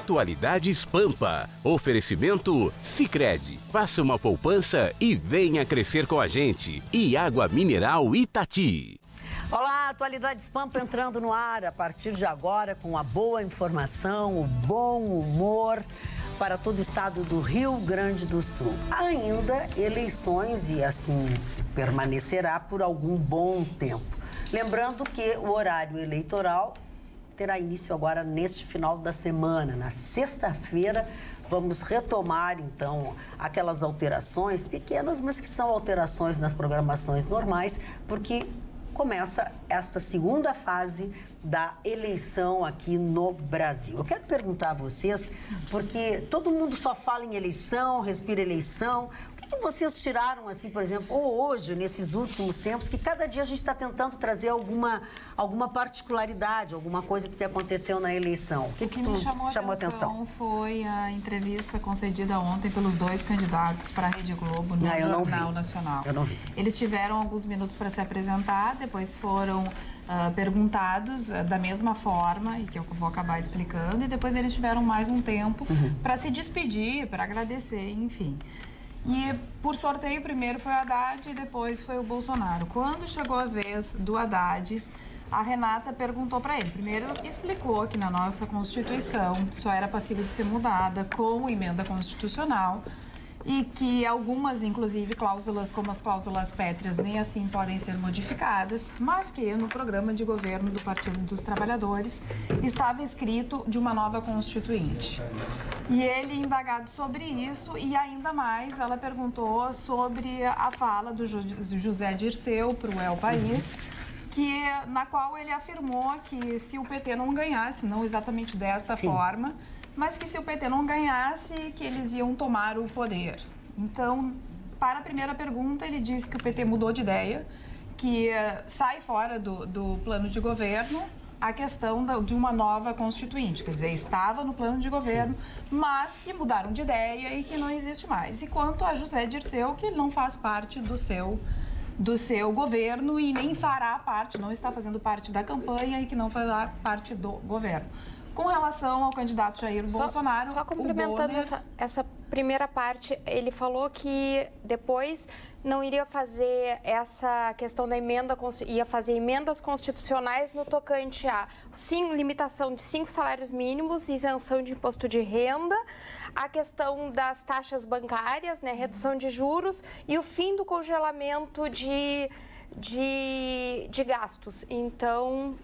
Atualidades Pampa. Oferecimento Sicredi. Faça uma poupança e venha crescer com a gente. E água mineral Itati. Olá, Atualidades Pampa entrando no ar a partir de agora com a boa informação, o bom humor para todo o estado do Rio Grande do Sul. Ainda eleições e assim permanecerá por algum bom tempo. Lembrando que o horário eleitoral terá início agora neste final da semana, na sexta-feira. Vamos retomar, então, aquelas alterações pequenas, mas que são alterações nas programações normais, porque começa esta segunda fase da eleição aqui no Brasil. Eu quero perguntar a vocês, porque todo mundo só fala em eleição, respira eleição. O que vocês tiraram, assim, por exemplo, ou hoje, nesses últimos tempos, que cada dia a gente está tentando trazer alguma particularidade, alguma coisa que aconteceu na eleição? O que me chamou a atenção foi a entrevista concedida ontem pelos dois candidatos para a Rede Globo no Jornal Nacional. Eu não vi. Eles tiveram alguns minutos para se apresentar, depois foram perguntados da mesma forma, e que eu vou acabar explicando, e depois eles tiveram mais um tempo para se despedir, para agradecer, enfim. E por sorteio, primeiro foi o Haddad e depois foi o Bolsonaro. Quando chegou a vez do Haddad, a Renata perguntou para ele. Primeiro explicou que na nossa Constituição só era passível de ser mudada com emenda constitucional e que algumas, inclusive, cláusulas como as cláusulas pétreas nem assim podem ser modificadas, mas que no programa de governo do Partido dos Trabalhadores estava escrito de uma nova Constituinte. E ele, indagado sobre isso, e ainda mais, ela perguntou sobre a fala do José Dirceu para o El País, na qual ele afirmou que se o PT não ganhasse, não exatamente desta forma, mas que se o PT não ganhasse, que eles iam tomar o poder. Então, para a primeira pergunta, ele disse que o PT mudou de ideia, que sai fora do plano de governo a questão de uma nova Constituinte. Quer dizer, estava no plano de governo, mas que mudaram de ideia e que não existe mais. E quanto a José Dirceu, que ele não faz parte do seu governo e nem fará parte, não está fazendo parte da campanha e que não fará parte do governo. Com relação ao candidato Jair Bolsonaro... Só complementando essa primeira parte, ele falou que depois não iria fazer essa questão da emenda, ia fazer emendas constitucionais no tocante a limitação de 5 salários mínimos, isenção de imposto de renda, a questão das taxas bancárias, né, redução de juros e o fim do congelamento de gastos. Então...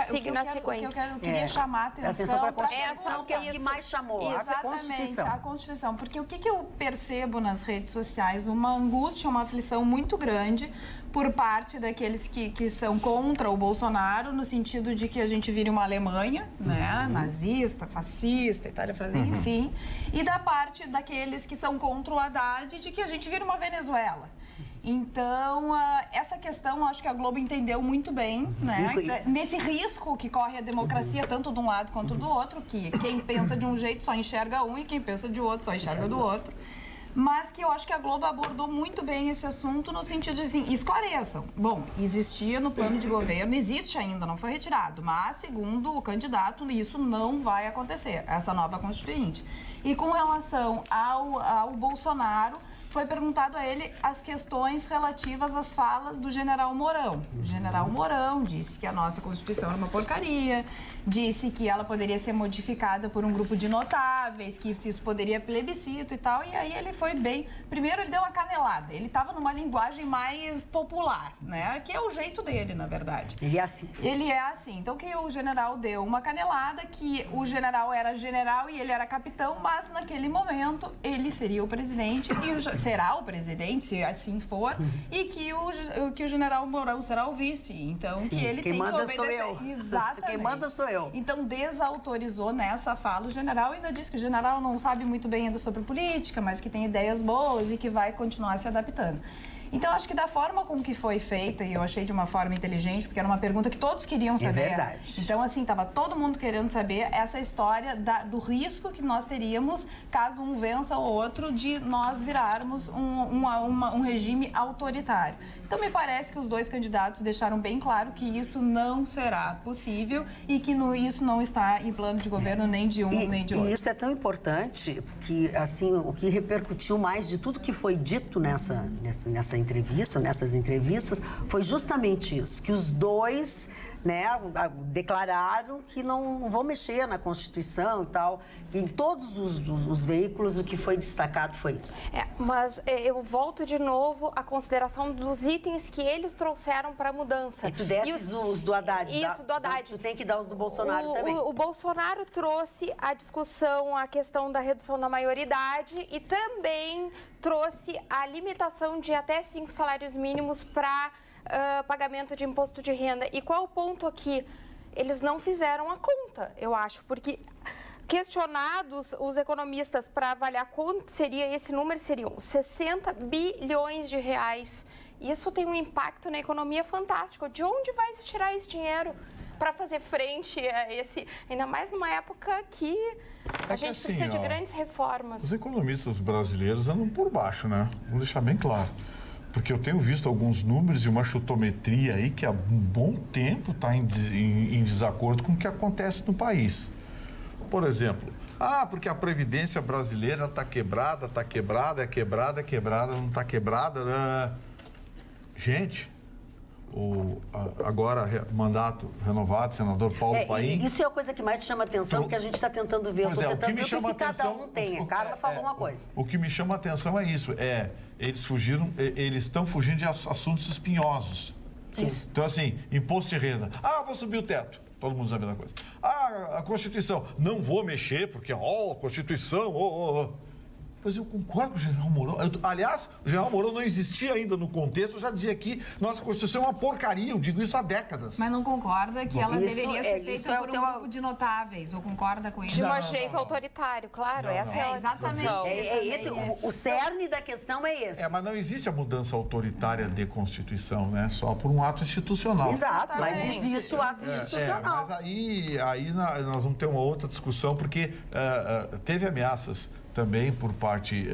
siga na sequência. Eu queria chamar a atenção para a Constituição, que é o que mais chamou. Exatamente, a Constituição. Porque o que eu percebo nas redes sociais? Uma angústia, uma aflição muito grande por parte daqueles que são contra o Bolsonaro, no sentido de que a gente vire uma Alemanha, né? Nazista, fascista, Itália, enfim. E da parte daqueles que são contra o Haddad, de que a gente vire uma Venezuela. Então, essa questão, acho que a Globo entendeu muito bem, né? Nesse risco que corre a democracia, tanto de um lado quanto do outro, que quem pensa de um jeito só enxerga um e quem pensa de outro só enxerga do outro. Mas que eu acho que a Globo abordou muito bem esse assunto no sentido de, assim, esclareçam. Bom, existia no plano de governo, existe ainda, não foi retirado, mas, segundo o candidato, isso não vai acontecer, essa nova Constituinte. E com relação ao Bolsonaro, foi perguntado a ele as questões relativas às falas do general Mourão. O general Mourão disse que a nossa Constituição era uma porcaria, disse que ela poderia ser modificada por um grupo de notáveis, que isso poderia plebiscito e tal, e aí ele foi bem... Primeiro ele deu uma canelada, ele estava numa linguagem mais popular, né? Que é o jeito dele, na verdade. Ele é assim. Ele é assim. Então, que o general deu uma canelada, que o general era general e ele era capitão, mas naquele momento ele seria o presidente e será o presidente, se assim for, e que o general Mourão será o vice. Então, sim, que ele quem tem que manda obedecer. sou eu. Exatamente. Quem manda sou eu. Então, desautorizou nessa fala o general e ainda disse que o general não sabe muito bem ainda sobre política, mas que tem ideias boas e que vai continuar se adaptando. Então, acho que da forma com que foi feita, e eu achei de uma forma inteligente, porque era uma pergunta que todos queriam saber. É verdade. Então, assim, estava todo mundo querendo saber essa história do risco que nós teríamos caso um vença ou outro de nós virarmos um regime autoritário. Então, me parece que os dois candidatos deixaram bem claro que isso não será possível e que isso não está em plano de governo nem de nem de outro. E isso é tão importante que, assim, o que repercutiu mais de tudo que foi dito nessa entrevista, nessas entrevistas, foi justamente isso, que os dois, né, declararam que não vão mexer na Constituição e tal. Em todos os veículos, o que foi destacado foi isso. Mas eu volto de novo à consideração dos itens que eles trouxeram para a mudança. E tu desses os do Haddad. Isso, do Haddad. Tu tem que dar os do Bolsonaro também. O Bolsonaro trouxe a discussão, a questão da redução da maioridade e também trouxe a limitação de até 5 salários mínimos para pagamento de imposto de renda. E qual o ponto aqui? Eles não fizeram a conta, eu acho, porque... Questionados os economistas para avaliar quanto seria esse número, seriam 60 bilhões de reais. Isso tem um impacto na economia fantástico. De onde vai se tirar esse dinheiro para fazer frente a esse... Ainda mais numa época que a gente precisa de grandes reformas. Os economistas brasileiros andam por baixo, né? Vou deixar bem claro. Porque eu tenho visto alguns números e uma chutometria aí que há um bom tempo está em desacordo com o que acontece no país. Por exemplo, porque a Previdência brasileira está quebrada, é quebrada, não está quebrada. Né? Gente, agora mandato renovado, senador Paulo Paim... Isso é a coisa que mais te chama atenção, porque a gente está tentando ver. Eu estou tentando ver o que cada um tem. A Carla falou uma coisa. O que me chama a atenção é isso, eles estão fugindo de assuntos espinhosos. Isso. Então, assim, imposto de renda. Vou subir o teto. Todo mundo sabe a mesma coisa. A Constituição. Não vou mexer, porque, Constituição, Mas eu concordo com o general Mourão. Aliás, o general Mourão não existia ainda no contexto. Eu já dizia aqui, nossa Constituição é uma porcaria. Eu digo isso há décadas. Mas não concorda que ela deveria ser feita por um grupo de notáveis? Ou concorda com isso? De um jeito autoritário, claro. Essa é exatamente. O cerne da questão é esse. Mas não existe a mudança autoritária de Constituição, né? Só por um ato institucional. Exato, mas existe o ato institucional. Mas aí nós vamos ter uma outra discussão, porque teve ameaças também por parte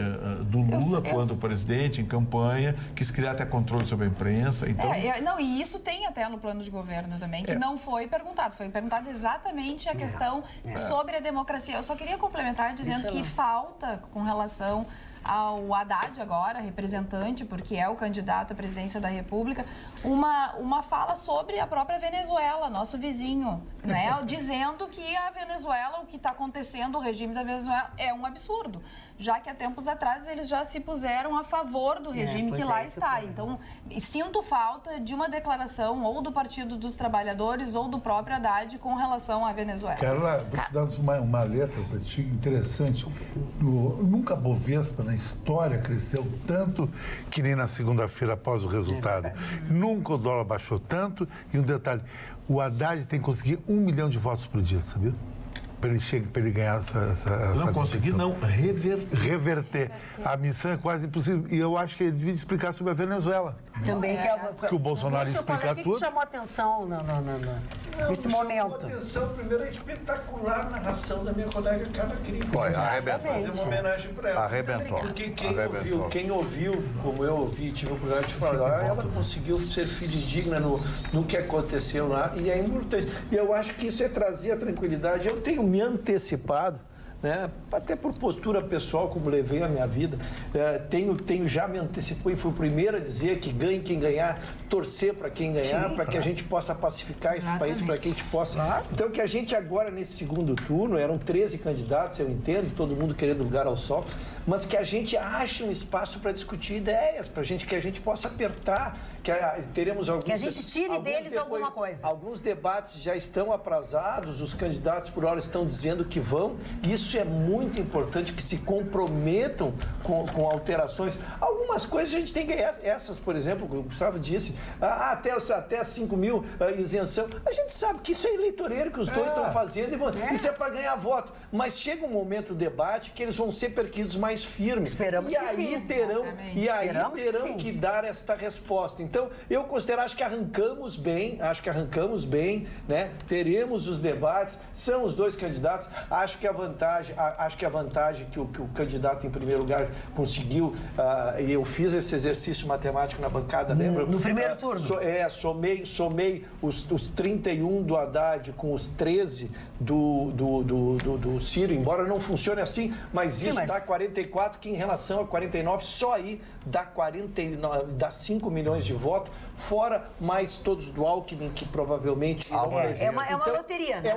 do Lula, quando presidente, em campanha, quis criar até controle sobre a imprensa. Então... e isso tem até no plano de governo também, que não foi perguntado. Foi perguntado exatamente a questão sobre a democracia. Eu só queria complementar dizendo que falta, com relação ao Haddad agora, representante, porque é o candidato à presidência da República, uma fala sobre a própria Venezuela, nosso vizinho, né? Dizendo que a Venezuela, o que está acontecendo, o regime da Venezuela, é um absurdo, já que há tempos atrás eles já se puseram a favor do regime que lá está. Então, sinto falta de uma declaração ou do Partido dos Trabalhadores ou do próprio Haddad com relação à Venezuela. Carla, vou te dar uma letra para ti interessante. Nunca a Bovespa na história cresceu tanto que nem na segunda-feira após o resultado. Nunca o dólar baixou tanto. E um detalhe, o Haddad tem que conseguir 1 milhão de votos por dia, sabia? Para ele ganhar essa não conseguir, não, reverter. A missão é quase impossível. E eu acho que ele devia explicar sobre a Venezuela. Também que o Bolsonaro explica tudo. O que chamou atenção nesse momento? Chamou atenção, primeiro, a espetacular narração da minha colega Carla Cris. Arrebentou. Fazer uma homenagem para ela. Arrebentou. Porque quem ouviu, como eu ouvi, tive o oportunidade de falar, ela conseguiu ser fidedigna no que aconteceu lá, e é importante. E eu acho que isso é trazer a tranquilidade. Eu tenho me antecipado, né? Até por postura pessoal, como levei a minha vida, tenho já me antecipou e fui o primeiro a dizer que ganhe quem ganhar, torcer para quem ganhar, para que a gente possa pacificar esse país, para que a gente possa... Então, que a gente agora, nesse segundo turno, eram 13 candidatos, eu entendo, todo mundo querendo lugar ao sol, mas que a gente ache um espaço para discutir ideias, que a gente possa apertar, que teremos alguns... Que a gente tire deles alguma coisa. Alguns debates já estão aprazados, os candidatos por hora estão dizendo que vão. Isso é muito importante, que se comprometam com alterações. Algumas algumas coisas a gente tem que... Essas, por exemplo, o Gustavo disse, até 5 mil isenção. A gente sabe que isso é eleitoreiro que os dois estão fazendo isso é para ganhar voto. Mas chega um momento do debate que eles vão ser perquidos mais firmes. Esperamos que sim. Terão que dar esta resposta. Então, eu acho que arrancamos bem, né? Teremos os debates, são os dois candidatos. Acho que a vantagem que o candidato em primeiro lugar conseguiu, e eu fiz esse exercício matemático na bancada, lembra? No primeiro turno. Somei os 31 do Haddad com os 13 do Ciro, embora não funcione assim, mas dá 44, que em relação a 49, só aí dá 5 milhões de votos, fora mais todos do Alckmin, que provavelmente irão eleger. É uma loteria, né?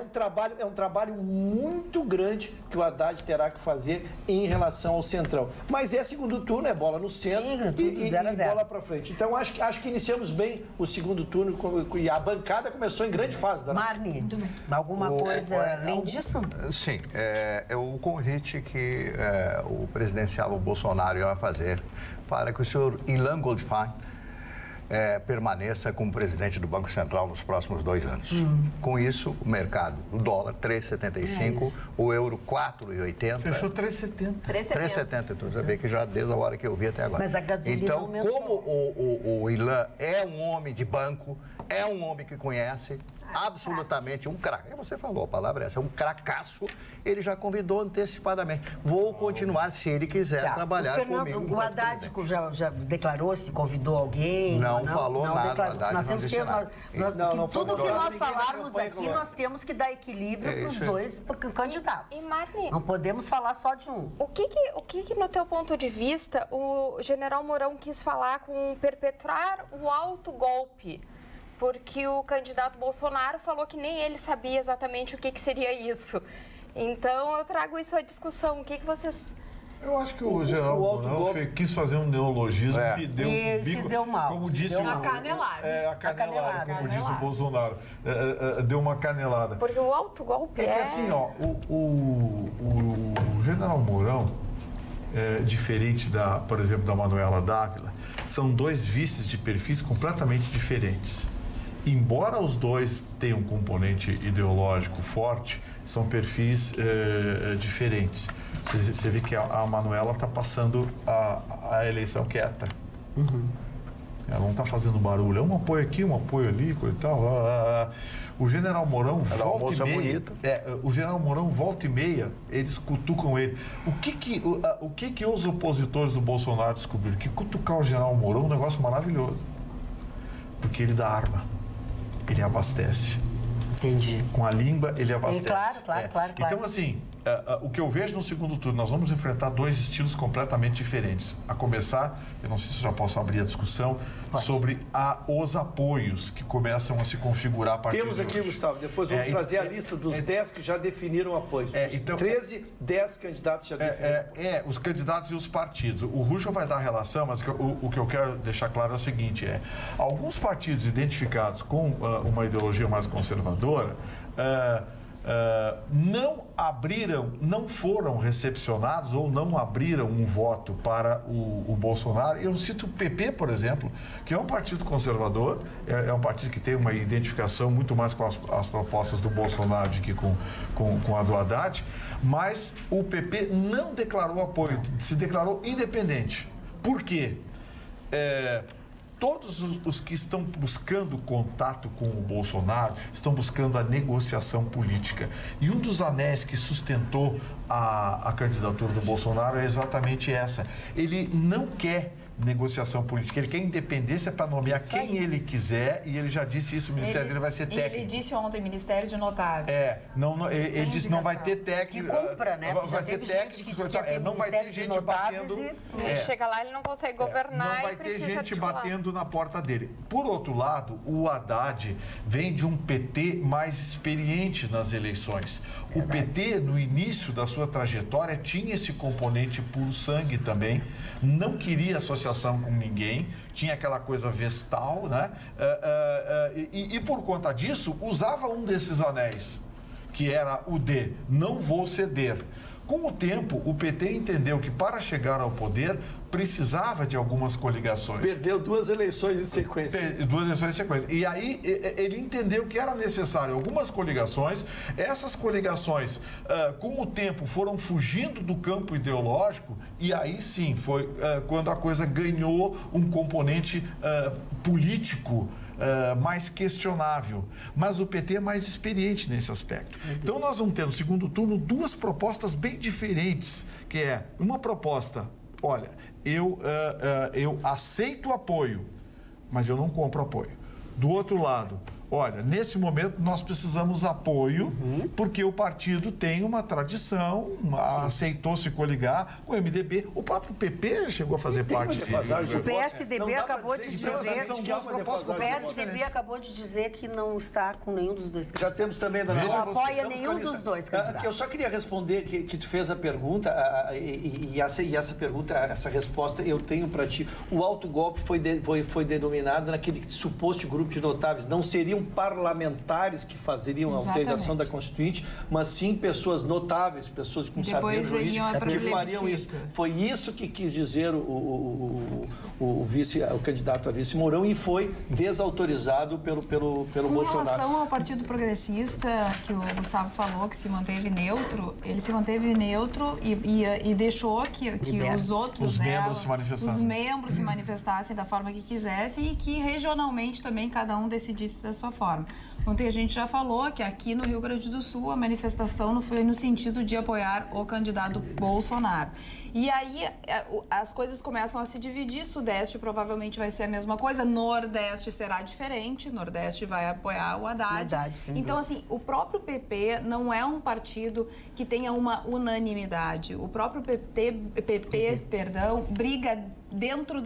É um trabalho muito grande que o Haddad terá que fazer em relação ao Centrão. Mas segundo turno, é bola no centro e bola para frente. Então, acho que iniciamos bem o segundo turno e a bancada começou em grande fase. Marni, alguma coisa além disso? Sim, é o convite que o presidencial Bolsonaro vai fazer para que o senhor Ilan Goldfein permaneça como presidente do Banco Central nos próximos 2 anos. Com isso, o mercado, o dólar 3,75, o euro 4,80. Fechou 3,70. 3,70, então já vê que já desde a hora que eu vi até agora. Mas a gasolina então, aumentou. como o Ilan é um homem de banco, é um homem que conhece absolutamente um craque. Você falou, a palavra é essa, um cracaço, ele já convidou antecipadamente. Vou continuar, se ele quiser, trabalhar comigo. O Haddad já declarou se convidou alguém? Não falou nada. Haddad nós temos tudo que nós falarmos aqui, nós temos que dar equilíbrio para os dois candidatos. E Marni, não podemos falar só de um. O que, no teu ponto de vista, o general Mourão quis falar com perpetrar o autogolpe? Porque o candidato Bolsonaro falou que nem ele sabia exatamente o que seria isso. Então, eu trago isso à discussão. O que vocês... Eu acho que o general Mourão quis fazer um neologismo e deu um bico, deu mal. Como disse a canelada. A canelada, como disse o Bolsonaro. Deu uma canelada. Porque o autogolpe que assim, ó, o general Mourão, diferente, por exemplo, da Manuela Dávila, são dois vices de perfis completamente diferentes. Embora os dois tenham um componente ideológico forte, são perfis diferentes. Você vê que a Manuela está passando a eleição quieta. Ela não está fazendo barulho. É um apoio aqui, um apoio ali, coisa e tal. O general Mourão volta e meia. O general Mourão volta e meia, eles cutucam ele. O que os opositores do Bolsonaro descobriram? Que cutucar o general Mourão é um negócio maravilhoso. Porque ele dá arma. Ele abastece. Entendi. Com a língua, ele abastece. Claro. Então, assim, o que eu vejo no segundo turno, nós vamos enfrentar dois estilos completamente diferentes. A começar, eu não sei se eu já posso abrir a discussão, sobre os apoios que começam a se configurar a partir Temos de aqui, hoje. Gustavo, depois vamos trazer a lista dos 10 que já definiram apoios. Então, 10 candidatos já definiram. Os candidatos e os partidos. O Ruschel vai dar a relação, mas o que eu quero deixar claro é o seguinte, alguns partidos identificados com uma ideologia mais conservadora, não foram recepcionados ou não abriram um voto para o Bolsonaro. Eu cito o PP, por exemplo, que é um partido conservador, é um partido que tem uma identificação muito mais com as propostas do Bolsonaro do que com a do Haddad, mas o PP não declarou apoio, se declarou independente. Por quê? Todos os que estão buscando contato com o Bolsonaro estão buscando a negociação política. E um dos anéis que sustentou a candidatura do Bolsonaro é exatamente essa. Ele não quer negociação política, ele quer independência para nomear quem ele quiser, e ele já disse isso, o ministério dele vai ser técnico. Ele disse ontem, Ministério de Notáveis. Ele disse não vai ter técnico. Que cumpra, né? Vai ser técnico, não vai ter gente batendo. Chega lá, ele não consegue governar. Não vai ter gente batendo na porta dele. Por outro lado, o Haddad vem de um PT mais experiente nas eleições. O PT, no início da sua trajetória, tinha esse componente puro sangue também, não queria associação com ninguém, tinha aquela coisa vestal, né? E por conta disso, usava um desses anéis, que era o de não vou ceder. Com o tempo, o PT entendeu que para chegar ao poder precisava de algumas coligações. Perdeu 2 eleições em sequência. 2 eleições em sequência. E aí ele entendeu que era necessário algumas coligações. Essas coligações, com o tempo, foram fugindo do campo ideológico e aí sim foi quando a coisa ganhou um componente político mais questionável. Mas o PT é mais experiente nesse aspecto. Então nós vamos ter no segundo turno 2 propostas bem diferentes, que é uma proposta, olha, eu aceito o apoio, mas eu não compro apoio. Do outro lado, olha, nesse momento nós precisamos apoio, porque o partido tem uma tradição, aceitou se coligar com o MDB. O próprio PP chegou a fazer parte disso. O PSDB acabou de dizer... O PSDB acabou de dizer que não está com nenhum dos dois candidatos. Já temos também... Não apoia nenhum dos dois candidatos. Eu só queria responder que tu fez a pergunta, e essa pergunta, essa resposta eu tenho para ti. O autogolpe foi denominado naquele suposto grupo de notáveis. Não seriam parlamentares que fariam a alteração da Constituinte, mas sim pessoas notáveis, pessoas com saber jurídico que fariam isso. Foi isso que quis dizer o candidato a vice Mourão e foi desautorizado pelo Bolsonaro. Em relação ao Partido Progressista, que o Gustavo falou, que se manteve neutro, ele se manteve neutro e deixou que os outros, os membros se manifestassem da forma que quisessem e que regionalmente também cada um decidisse da sua forma. Ontem a gente já falou que aqui no Rio Grande do Sul a manifestação não foi no sentido de apoiar o candidato Bolsonaro. E aí as coisas começam a se dividir. Sudeste provavelmente vai ser a mesma coisa, Nordeste será diferente, Nordeste vai apoiar o Haddad. Então, assim, o próprio PP não é um partido que tenha uma unanimidade. O próprio PP, briga dentro...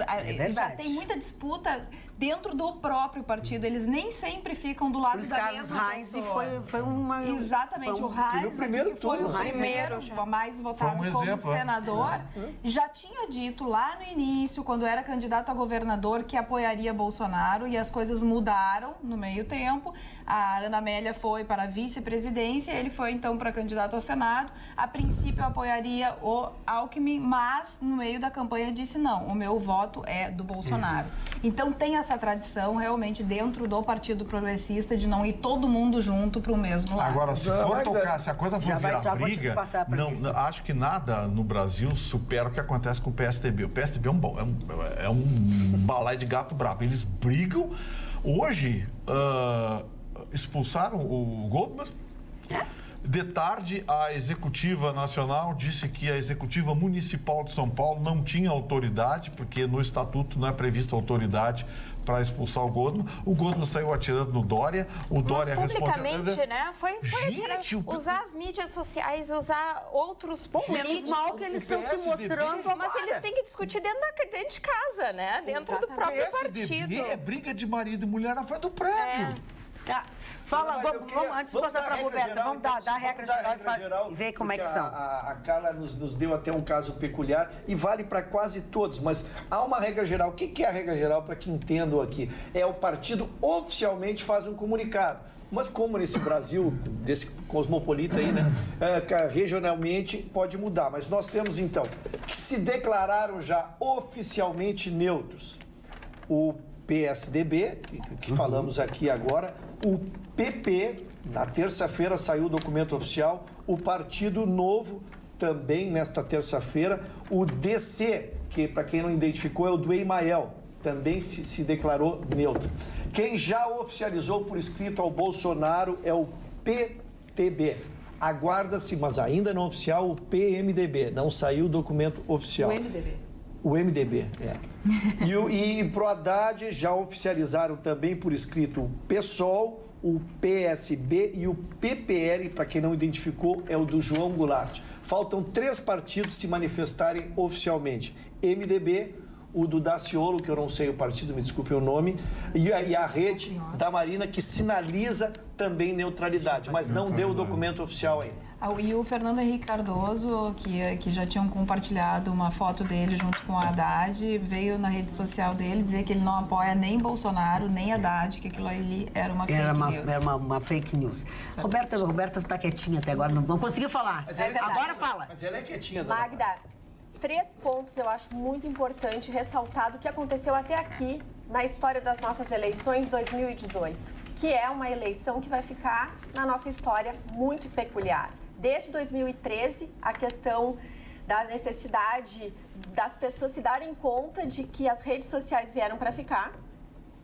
já tem muita disputa dentro do próprio partido. Eles nem sempre ficam do lado da mesma pessoa. Foi uma... Exatamente. O Reis foi o primeiro mais votado como senador. Já tinha dito lá no início, quando era candidato a governador, que apoiaria Bolsonaro e as coisas mudaram no meio tempo. A Ana Amélia foi para a vice-presidência, ele foi então para candidato ao Senado. A princípio apoiaria o Alckmin, mas no meio da campanha disse não, o meu voto é do Bolsonaro. Então tem essa tradição realmente dentro do Partido Progressista de não ir todo mundo junto para o mesmo lado. Agora, se for tocar, se a coisa for virar briga, não, acho que nada no Brasil supera o que acontece com o PSDB. O PSDB é um balai de gato brabo. Eles brigam. Hoje, expulsaram o Goldman. De tarde, a Executiva Nacional disse que a Executiva Municipal de São Paulo não tinha autoridade, porque no Estatuto não é prevista autoridade para expulsar o Goldman. O Goldman saiu atirando no Dória. O Dória publicamente, né? Foi usar as mídias sociais, usar outros menos mal que eles estão se mostrando agora. Mas eles têm que discutir dentro de casa, né? Dentro do próprio partido. É briga de marido e mulher na frente do prédio. Fala, vamos antes de passar para a Roberta, vamos dar a regra geral e ver como é que são. A Carla nos deu até um caso peculiar e vale para quase todos, mas há uma regra geral. O que é a regra geral, para que entendam aqui? É o partido oficialmente faz um comunicado. Mas como nesse Brasil, desse cosmopolita aí, né, regionalmente pode mudar. Mas nós temos, então, que se declararam já oficialmente neutros. O PSDB, que falamos aqui agora, o PP, na terça-feira saiu o documento oficial, o Partido Novo, também nesta terça-feira, o DC, que para quem não identificou é o do Emael, também se declarou neutro. Quem já oficializou por escrito ao Bolsonaro é o PTB. Aguarda-se, mas ainda não oficial, o PMDB, não saiu o documento oficial. O MDB, E pro Haddad já oficializaram também por escrito o PSOL, o PSB e o PPL, para quem não identificou, é o do João Goulart. Faltam 3 partidos se manifestarem oficialmente. MDB, o do Daciolo, que eu não sei o partido, me desculpe o nome, e a rede da Marina, que sinaliza também neutralidade, mas não deu o documento oficial ainda. E o Fernando Henrique Cardoso, que já tinham compartilhado uma foto dele junto com a Haddad, veio na rede social dele dizer que ele não apoia nem Bolsonaro, nem Haddad, que aquilo ali era uma fake news. Era uma fake news. Roberta está quietinha até agora, não conseguiu falar. Agora fala. Mas ela é quietinha, Magda, 3 pontos eu acho muito importante ressaltar do que aconteceu até aqui na história das nossas eleições 2018, que é uma eleição que vai ficar na nossa história muito peculiar. Desde 2013, a questão da necessidade das pessoas se darem conta de que as redes sociais vieram para ficar,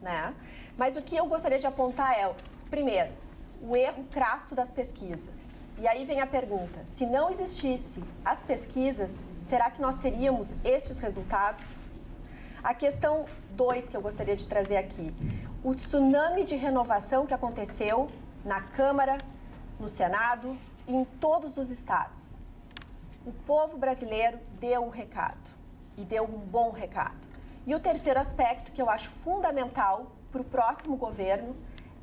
né? Mas o que eu gostaria de apontar é, primeiro, o erro crasso das pesquisas. E aí vem a pergunta, se não existisse as pesquisas, será que nós teríamos estes resultados? A questão 2 que eu gostaria de trazer aqui, o tsunami de renovação que aconteceu na Câmara, no Senado e em todos os estados. O povo brasileiro deu um recado, e deu um bom recado. E o terceiro aspecto que eu acho fundamental para o próximo governo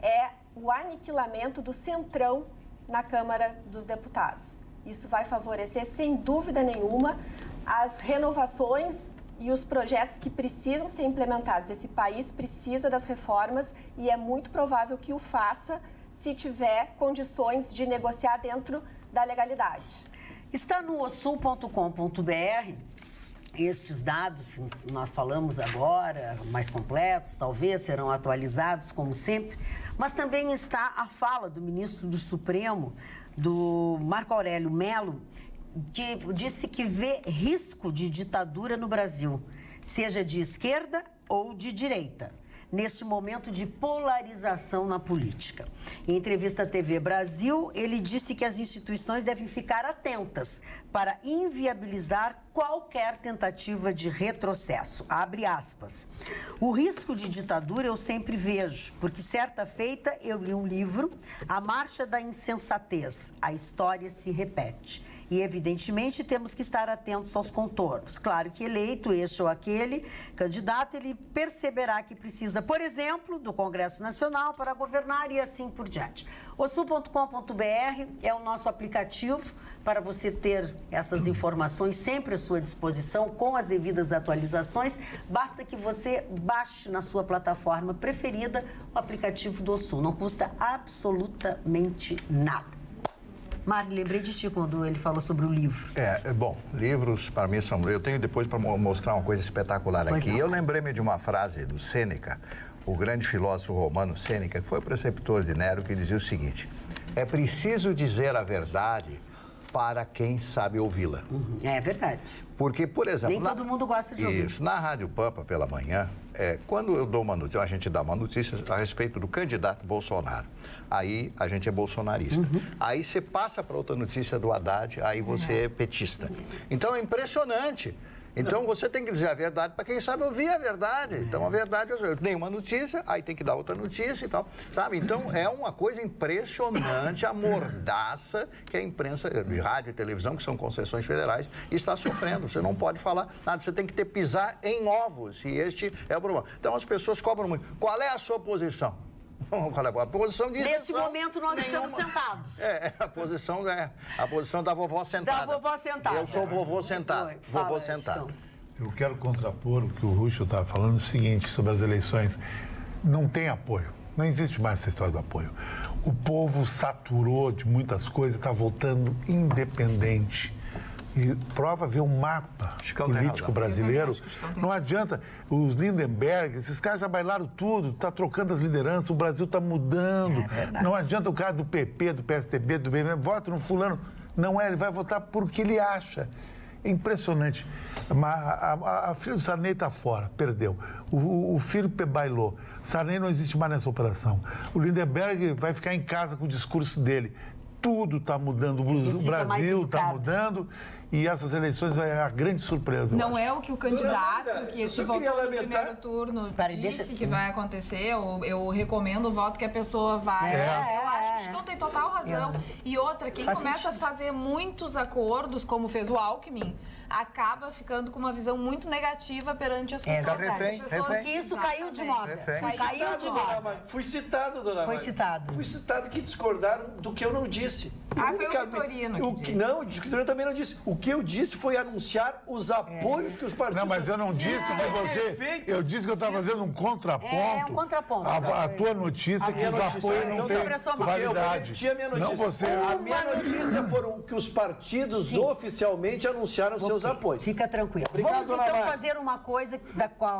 é o aniquilamento do centrão na Câmara dos Deputados. Isso vai favorecer, sem dúvida nenhuma, as renovações e os projetos que precisam ser implementados. Esse país precisa das reformas e é muito provável que o faça se tiver condições de negociar dentro da legalidade. Está no osul.com.br estes dados que nós falamos agora, mais completos, talvez, serão atualizados, como sempre, mas também está a fala do ministro do Supremo, do Marco Aurélio Mello, que disse que vê risco de ditadura no Brasil, seja de esquerda ou de direita, neste momento de polarização na política. Em entrevista à TV Brasil, ele disse que as instituições devem ficar atentas para inviabilizar qualquer tentativa de retrocesso. Abre aspas. O risco de ditadura eu sempre vejo, porque certa feita eu li um livro, A Marcha da Insensatez, a história se repete. E, evidentemente, temos que estar atentos aos contornos. Claro que eleito este ou aquele candidato, ele perceberá que precisa, por exemplo, do Congresso Nacional para governar e assim por diante. Osul.com.br é o nosso aplicativo para você ter essas informações sempre à sua disposição, com as devidas atualizações. Basta que você baixe na sua plataforma preferida o aplicativo do Osul. Não custa absolutamente nada. Mari, lembrei de ti quando ele falou sobre o livro. Bom, livros para mim são... Eu tenho depois para mostrar uma coisa espetacular aqui. Eu lembrei-me de uma frase do Sêneca, o grande filósofo romano Sêneca, que foi o preceptor de Nero, que dizia o seguinte: é preciso dizer a verdade para quem sabe ouvi-la. É verdade. Porque, por exemplo... Nem todo mundo gosta de ouvir. Isso. Na Rádio Pampa, pela manhã, quando eu dou uma notícia, a gente dá uma notícia a respeito do candidato Bolsonaro. Aí a gente é bolsonarista. Aí você passa para outra notícia do Haddad, aí você é petista. Então é impressionante. Então você tem que dizer a verdade para quem sabe ouvir a verdade. Então a verdade, eu tenho uma notícia, aí tem que dar outra notícia e tal, sabe? Então é uma coisa impressionante a mordaça que a imprensa de rádio e televisão, que são concessões federais, está sofrendo. Você não pode falar nada, você tem que pisar em ovos, e este é o problema. Então as pessoas cobram muito. Qual é a sua posição? A posição de Nesse momento nós estamos sentados. A posição da vovó sentada. Da vovó sentada. Eu sou vovô sentado. Vovô sentado. Eu quero contrapor o que o Rucho estava falando, o seguinte, sobre as eleições. Não tem apoio. Não existe mais essa história do apoio. O povo saturou de muitas coisas, está voltando independente. E prova ver um mapa político brasileiro. Não adianta. Os Lindenberg, esses caras já bailaram tudo, está trocando as lideranças, o Brasil está mudando. Não adianta o cara do PP, do PSDB, do BM, vota no fulano. Não é, ele vai votar porque ele acha. É impressionante. A filha do Sarney está fora, perdeu. O filho bailou. Sarney não existe mais nessa operação. O Lindenberg vai ficar em casa com o discurso dele. Tudo está mudando, o Brasil está mudando e essas eleições é a grande surpresa. Não é o que o candidato que se votou no primeiro turno disse que vai acontecer. Eu recomendo o voto que a pessoa vai. Eu acho Não, tem total razão. E outra, quem começa a fazer muitos acordos, como fez o Alckmin, acaba ficando com uma visão muito negativa perante as pessoas. Porque isso caiu de moda. Caiu de moda. Fui citado, dona Maria. Foi citado. Fui citado que discordaram do que eu não disse. Foi o Vitorino que disse. Não, o Vitorino também não disse. O que eu disse foi anunciar os apoios que os partidos... Não, mas eu não disse, mas você... Eu disse que eu estava fazendo um contraponto. Um contraponto. A tua notícia que os apoios não têm validade. Eu minha notícia. Não você... A minha notícia foram que os partidos oficialmente anunciaram seus apoios. Fica tranquilo. Obrigado, Vamos então fazer uma coisa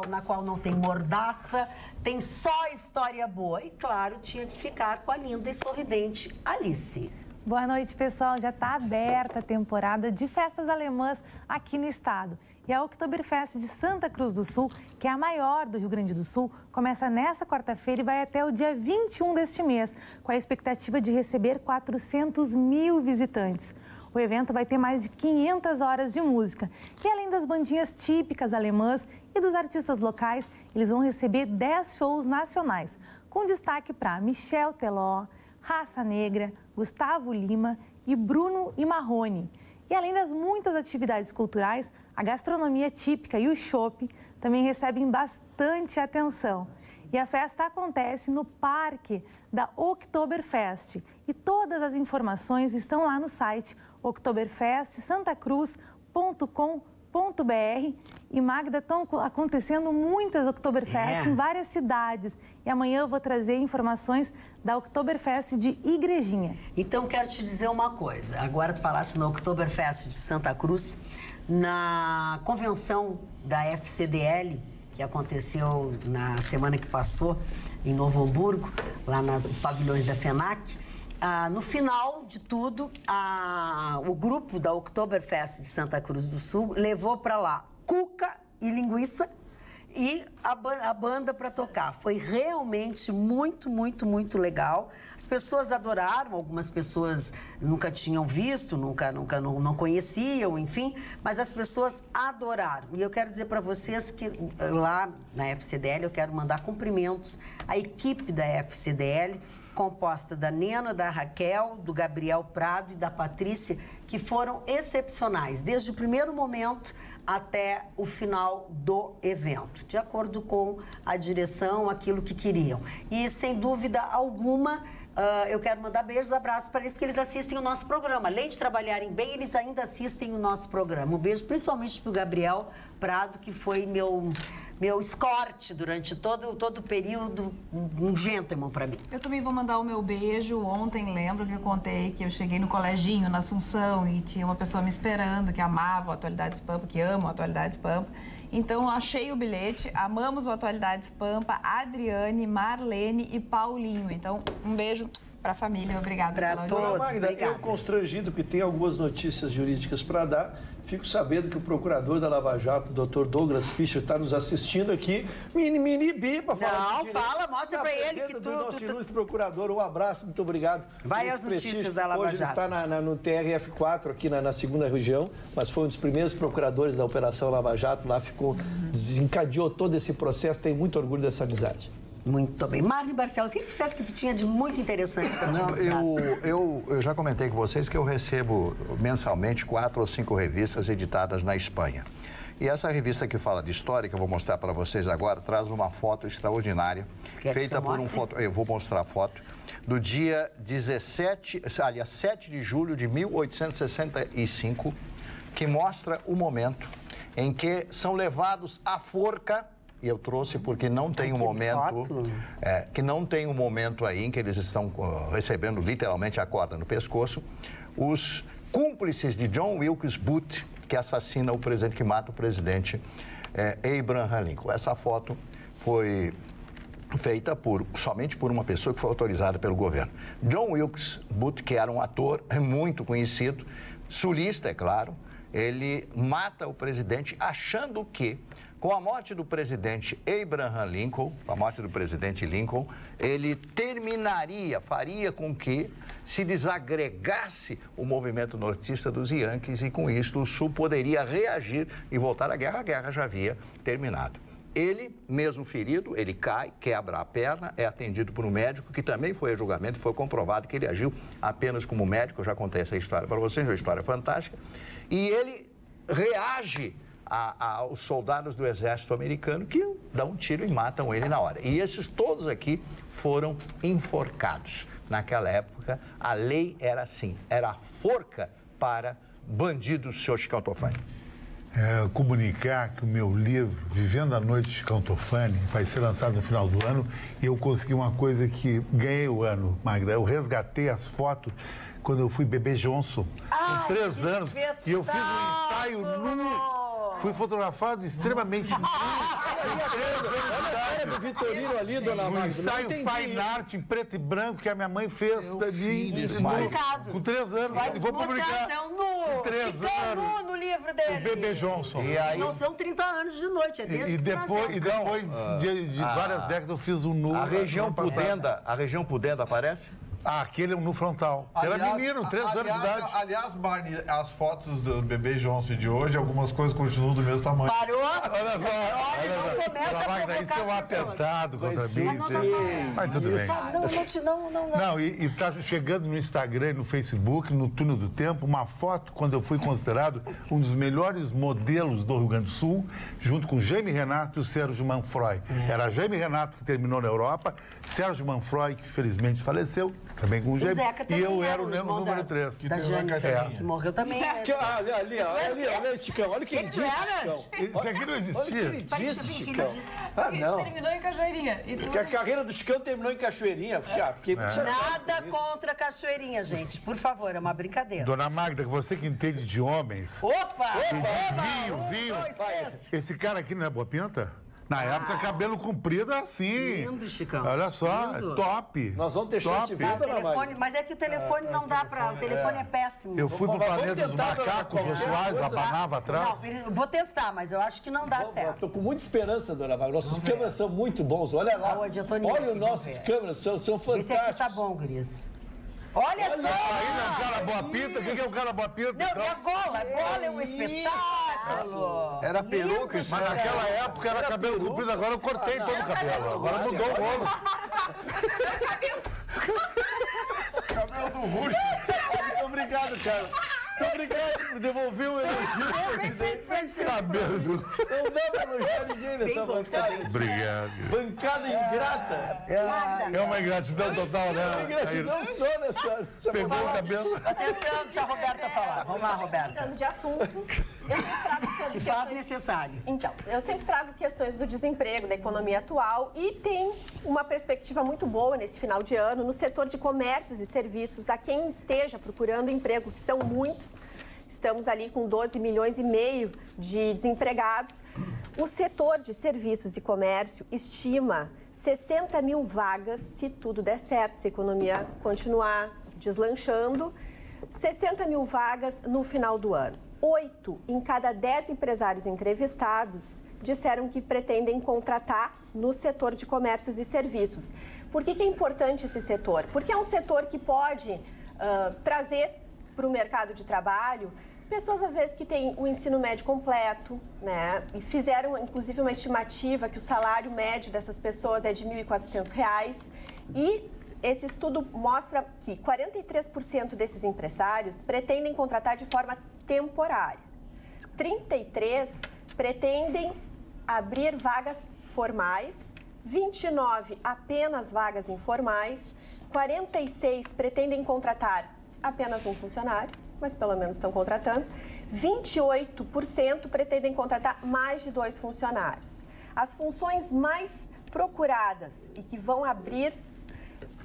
na qual não tem mordaça, tem só história boa. E claro, tinha que ficar com a linda e sorridente Alice. Boa noite, pessoal. Já está aberta a temporada de festas alemãs aqui no estado. E a Oktoberfest de Santa Cruz do Sul, que é a maior do Rio Grande do Sul, começa nesta quarta-feira e vai até o dia 21 deste mês, com a expectativa de receber 400 mil visitantes. O evento vai ter mais de 500 horas de música. E além das bandinhas típicas alemãs e dos artistas locais, eles vão receber 10 shows nacionais, com destaque para Michel Teló, Raça Negra, Gustavo Lima e Bruno e Marrone. E além das muitas atividades culturais, a gastronomia típica e o chopp também recebem bastante atenção. E a festa acontece no parque da Oktoberfest. E todas as informações estão lá no site oktoberfestsantacruz.com.br. E, Magda, estão acontecendo muitas Oktoberfest em várias cidades. E amanhã eu vou trazer informações da Oktoberfest de Igrejinha. Então, quero te dizer uma coisa. Agora tu falaste na Oktoberfest de Santa Cruz, na convenção da FCDL, que aconteceu na semana que passou, em Novo Hamburgo, lá nos pavilhões da FENAC. No final de tudo, o grupo da Oktoberfest de Santa Cruz do Sul levou para lá cuca e linguiça e a banda para tocar. Foi realmente muito, muito, muito legal. As pessoas adoraram, algumas pessoas nunca tinham visto, não conheciam, enfim, mas as pessoas adoraram. E eu quero dizer para vocês que lá na FCDL eu quero mandar cumprimentos à equipe da FCDL, composta da Nena, da Raquel, do Gabriel Prado e da Patrícia, que foram excepcionais, desde o primeiro momento até o final do evento, de acordo com a direção, aquilo que queriam. E, sem dúvida alguma, eu quero mandar beijos, abraços para eles, porque eles assistem o nosso programa. Além de trabalharem bem, eles ainda assistem o nosso programa. Um beijo principalmente para o Gabriel Prado, que foi meu escorte durante todo o período, um gentleman para mim. Eu também vou mandar o meu beijo. Ontem, lembro que eu contei que eu cheguei no coleginho, na Assunção, e tinha uma pessoa me esperando, que amava o Atualidades Pampa, que ama o Atualidades Pampa. Então, eu achei o bilhete, amamos o Atualidades Pampa, Adriane, Marlene e Paulinho. Então, um beijo para a família. Obrigada pela audiência. Magda, eu constrangido que tem algumas notícias jurídicas para dar, fico sabendo que o procurador da Lava Jato, Dr. Douglas Fischer, está nos assistindo aqui. Me inibi para falar. Não, fala, mostra para ele que do nosso ilustre procurador. Um abraço, muito obrigado. Vai às notícias da Lava Jato. Hoje ele está no TRF4, aqui na segunda região, mas foi um dos primeiros procuradores da Operação Lava Jato. Lá ficou, desencadeou todo esse processo. Tenho muito orgulho dessa amizade. Muito bem. Marli Barcelos, o que tu disseste que tu tinha de muito interessante para nós? Eu já comentei com vocês que eu recebo mensalmente 4 ou 5 revistas editadas na Espanha. E essa revista que fala de história, que eu vou mostrar para vocês agora, traz uma foto extraordinária, feita por um fotógrafo. Eu vou mostrar a foto, do dia 7 de julho de 1865, que mostra o momento em que são levados à forca. E eu trouxe porque não tem um momento, que não tem um momento aí em que eles estão recebendo literalmente a corda no pescoço, os cúmplices de John Wilkes Booth, que assassina o presidente, que mata o presidente Abraham Lincoln. Essa foto foi feita somente por uma pessoa que foi autorizada pelo governo. John Wilkes Booth, que era um ator muito conhecido, sulista, é claro, ele mata o presidente achando que, com a morte do presidente Abraham Lincoln, ele faria com que se desagregasse o movimento nortista dos Yankees e, com isso, o Sul poderia reagir e voltar à guerra. A guerra já havia terminado. Ele, mesmo ferido, ele cai, quebra a perna, é atendido por um médico que também foi a julgamento, foi comprovado que ele agiu apenas como médico. Eu já contei essa história para vocês, é uma história fantástica. E ele reage aos soldados do exército americano que dão um tiro e matam ele na hora. E esses todos aqui foram enforcados. Naquela época, a lei era assim, era a forca para bandidos, senhor Chicão Tofani. Comunicar que o meu livro, Vivendo a Noite de Chicão Tofani, vai ser lançado no final do ano, e eu consegui uma coisa que ganhei o ano, Magda. Eu resgatei as fotos quando eu fui bebê Johnson, com 3 anos, e eu fiz um ensaio nu. Fui fotografado extremamente nu. Olha a cara do Vitorino ali, dona Magda. Um ensaio fine art em preto e branco que a minha mãe fez com 3 anos. Vai Vou publicar. Então, nu. 3 Chicão anos. nu no livro dele. O bebê Johnson. E aí, não são 30 anos de noite, é desde que depois de várias décadas eu fiz um nu. a região pudenda aparece? Aquele é um nu frontal. Era menino, 3 anos de idade. Aliás, Barney, as fotos do bebê Johnson de hoje, algumas coisas continuam do mesmo tamanho. Parou? Olha só. Não começa a provocar isso é um as pessoas. atentado contra mim. Mas tudo bem. Não, e tá chegando no Instagram e no Facebook, no Túnel do Tempo, uma foto quando eu fui considerado um dos melhores modelos do Rio Grande do Sul, junto com Jaime Renato e o Sérgio Manfroy. Era Jaime Renato que terminou na Europa, Sérgio Manfroy, que felizmente faleceu, também com o Jaime. E eu era o número 3. Da Jane, que morreu também. Olha esse Chicão, olha o que ele disse, Chicão. Isso aqui não existia. Olha o que ele disse, Chicão. Não. Terminou em Cachoeirinha. Porque a carreira do Chicão terminou em Cachoeirinha. Fiquei muito chateado. Nada contra a Cachoeirinha, gente. Por favor, é uma brincadeira. Dona Magda, você que entende de homens. Opa! Vinho. Esse cara aqui não é boa pinta? Na época, cabelo comprido assim. Lindo, Chicão. Olha só, Lindo. Top. Nós vamos ter chance de ver, dona Magda. Mas é que o telefone não dá pra... O telefone é péssimo. Eu fui pro planeta dos tentar, macacos, dona o Soares abanava atrás. Não, vou testar, mas eu acho que não dá certo. Estou com muita esperança, dona Magda. Nossas câmeras são muito bons. Olha lá. Olha, nossas câmeras são fantásticas. Esse aqui tá bom, Gris. Olha só! Aí não é um cara boa pinta? O que é um cara boa pinta? Não, e a gola? A gola é um espetáculo. Era peruca, mas naquela época era cabelo comprido, agora eu cortei todo o cabelo. Agora mudou o rolo. Cabelo do Russo. Muito obrigado, cara. Muito obrigado por devolver o elogio. Cabelo do... Não dá pra elogiar ninguém nessa bancada. Obrigado. Bancada ingrata. É uma ingratidão total, né? Ingratidão só nessa Pegou o cabelo. Atenção, deixa a Roberta falar. Vamos lá, Roberta. Mudando de assunto, eu sempre trago sobre Se faz necessário. Então, eu sempre trago questões do desemprego, da economia atual e tem uma perspectiva muito boa nesse final de ano no setor de comércios e serviços, a quem esteja procurando emprego, que são muitos. Estamos ali com 12 milhões e meio de desempregados. O setor de serviços e comércio estima 60 mil vagas, se tudo der certo, se a economia continuar deslanchando, 60 mil vagas no final do ano. 8 em cada 10 empresários entrevistados disseram que pretendem contratar no setor de comércios e serviços. Por que é importante esse setor? Porque é um setor que pode trazer para o mercado de trabalho pessoas, às vezes, que têm o ensino médio completo, né? E fizeram, inclusive, uma estimativa que o salário médio dessas pessoas é de R$ 1.400. E esse estudo mostra que 43% desses empresários pretendem contratar de forma temporária. 33% pretendem abrir vagas formais, 29% apenas vagas informais, 46% pretendem contratar apenas um funcionário, mas pelo menos estão contratando. 28% pretendem contratar mais de 2 funcionários. As funções mais procuradas e que vão abrir,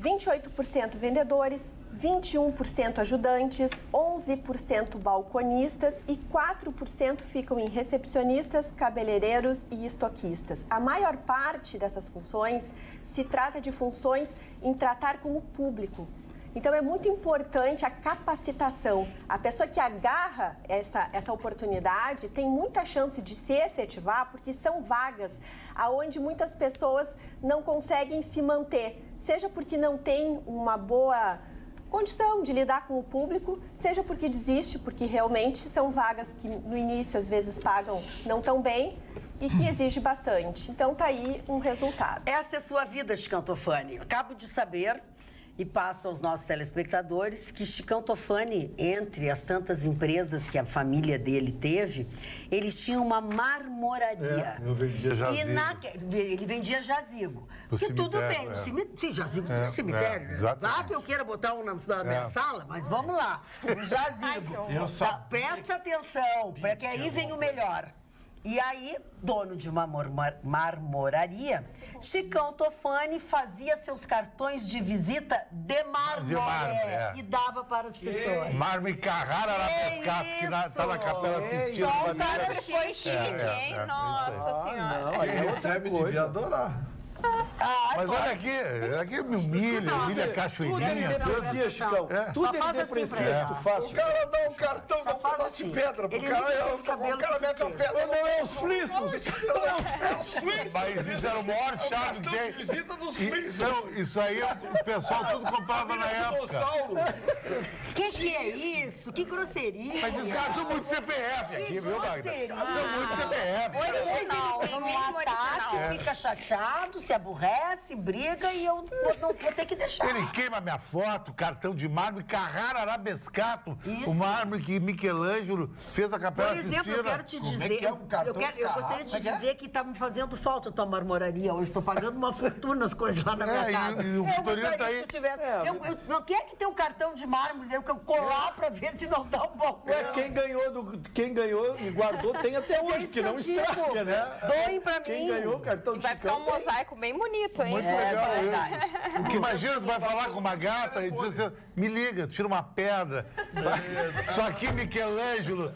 28% vendedores, 21% ajudantes, 11% balconistas e 4% ficam em recepcionistas, cabeleireiros e estoquistas. A maior parte dessas funções se trata de funções em tratar com o público. Então, é muito importante a capacitação. A pessoa que agarra essa oportunidade tem muita chance de se efetivar, porque são vagas onde muitas pessoas não conseguem se manter. Seja porque não tem uma boa condição de lidar com o público, seja porque desiste, porque realmente são vagas que no início às vezes pagam não tão bem e que exige bastante. Então tá aí um resultado. Essa é a sua vida, Chicão Tofani. Acabo de saber e passo aos nossos telespectadores que Chicão Tofani, entre as tantas empresas que a família dele teve, eles tinham uma marmoraria. Eu vendia jazigo. Ele vendia jazigo. No que tudo cemitério, bem, sim, jazigo no cemitério. exatamente. Lá que eu queira botar um na minha sala, mas vamos lá. O jazigo. Presta atenção, porque aí vem o melhor. E aí, dono de uma marmoraria, Chicão Tofani fazia seus cartões de visita de mármore e dava para as pessoas. Mármore Carrara Arabescato, que está na Capela Sistina. Só o cara foi chique, hein? Nossa Senhora. Não, aí recebe devia adorar. Mas olha aqui me humilha cachoeirinha. Tudo ele deprecia, Chicão. Tudo ele deprecia que tu faz. O cara dá um cartão, dá um pedaço de pedra pro cara. O cara mete uma pedra. Não é os fliços. É os fliços. Mas isso era o maior chave que tem. Visita dos fliços. Então, isso aí o pessoal tudo comprava na época. Que é isso? Que grosseria. Mas os caras são muito CPF aqui, viu, Magda? São muito CPF. Depois ele tem um ataque, fica chateado, se aborrece, briga e eu vou ter que deixar. Ele queima minha foto, cartão de mármore, Carrara Arabescato, o mármore que Michelangelo fez a Capela Sistina. Por exemplo, eu quero te dizer, eu gostaria de te dizer que está me fazendo falta a tua marmoraria hoje. Estou pagando uma fortuna as coisas lá na minha casa. E o Vitorino tá aí. Que tu tivesse. Eu quero que tenha um cartão de mármore, eu quero colar para ver se não dá um bom. Quem ganhou e guardou tem até hoje, que não estraga, né? Doem para mim. Quem ganhou o cartão de Vai ficar um mosaico bem bonito, hein? Muito legal isso. Porque imagina, tu vai falar com uma gata e diz assim, me liga, tira uma pedra. Só que Michelangelo,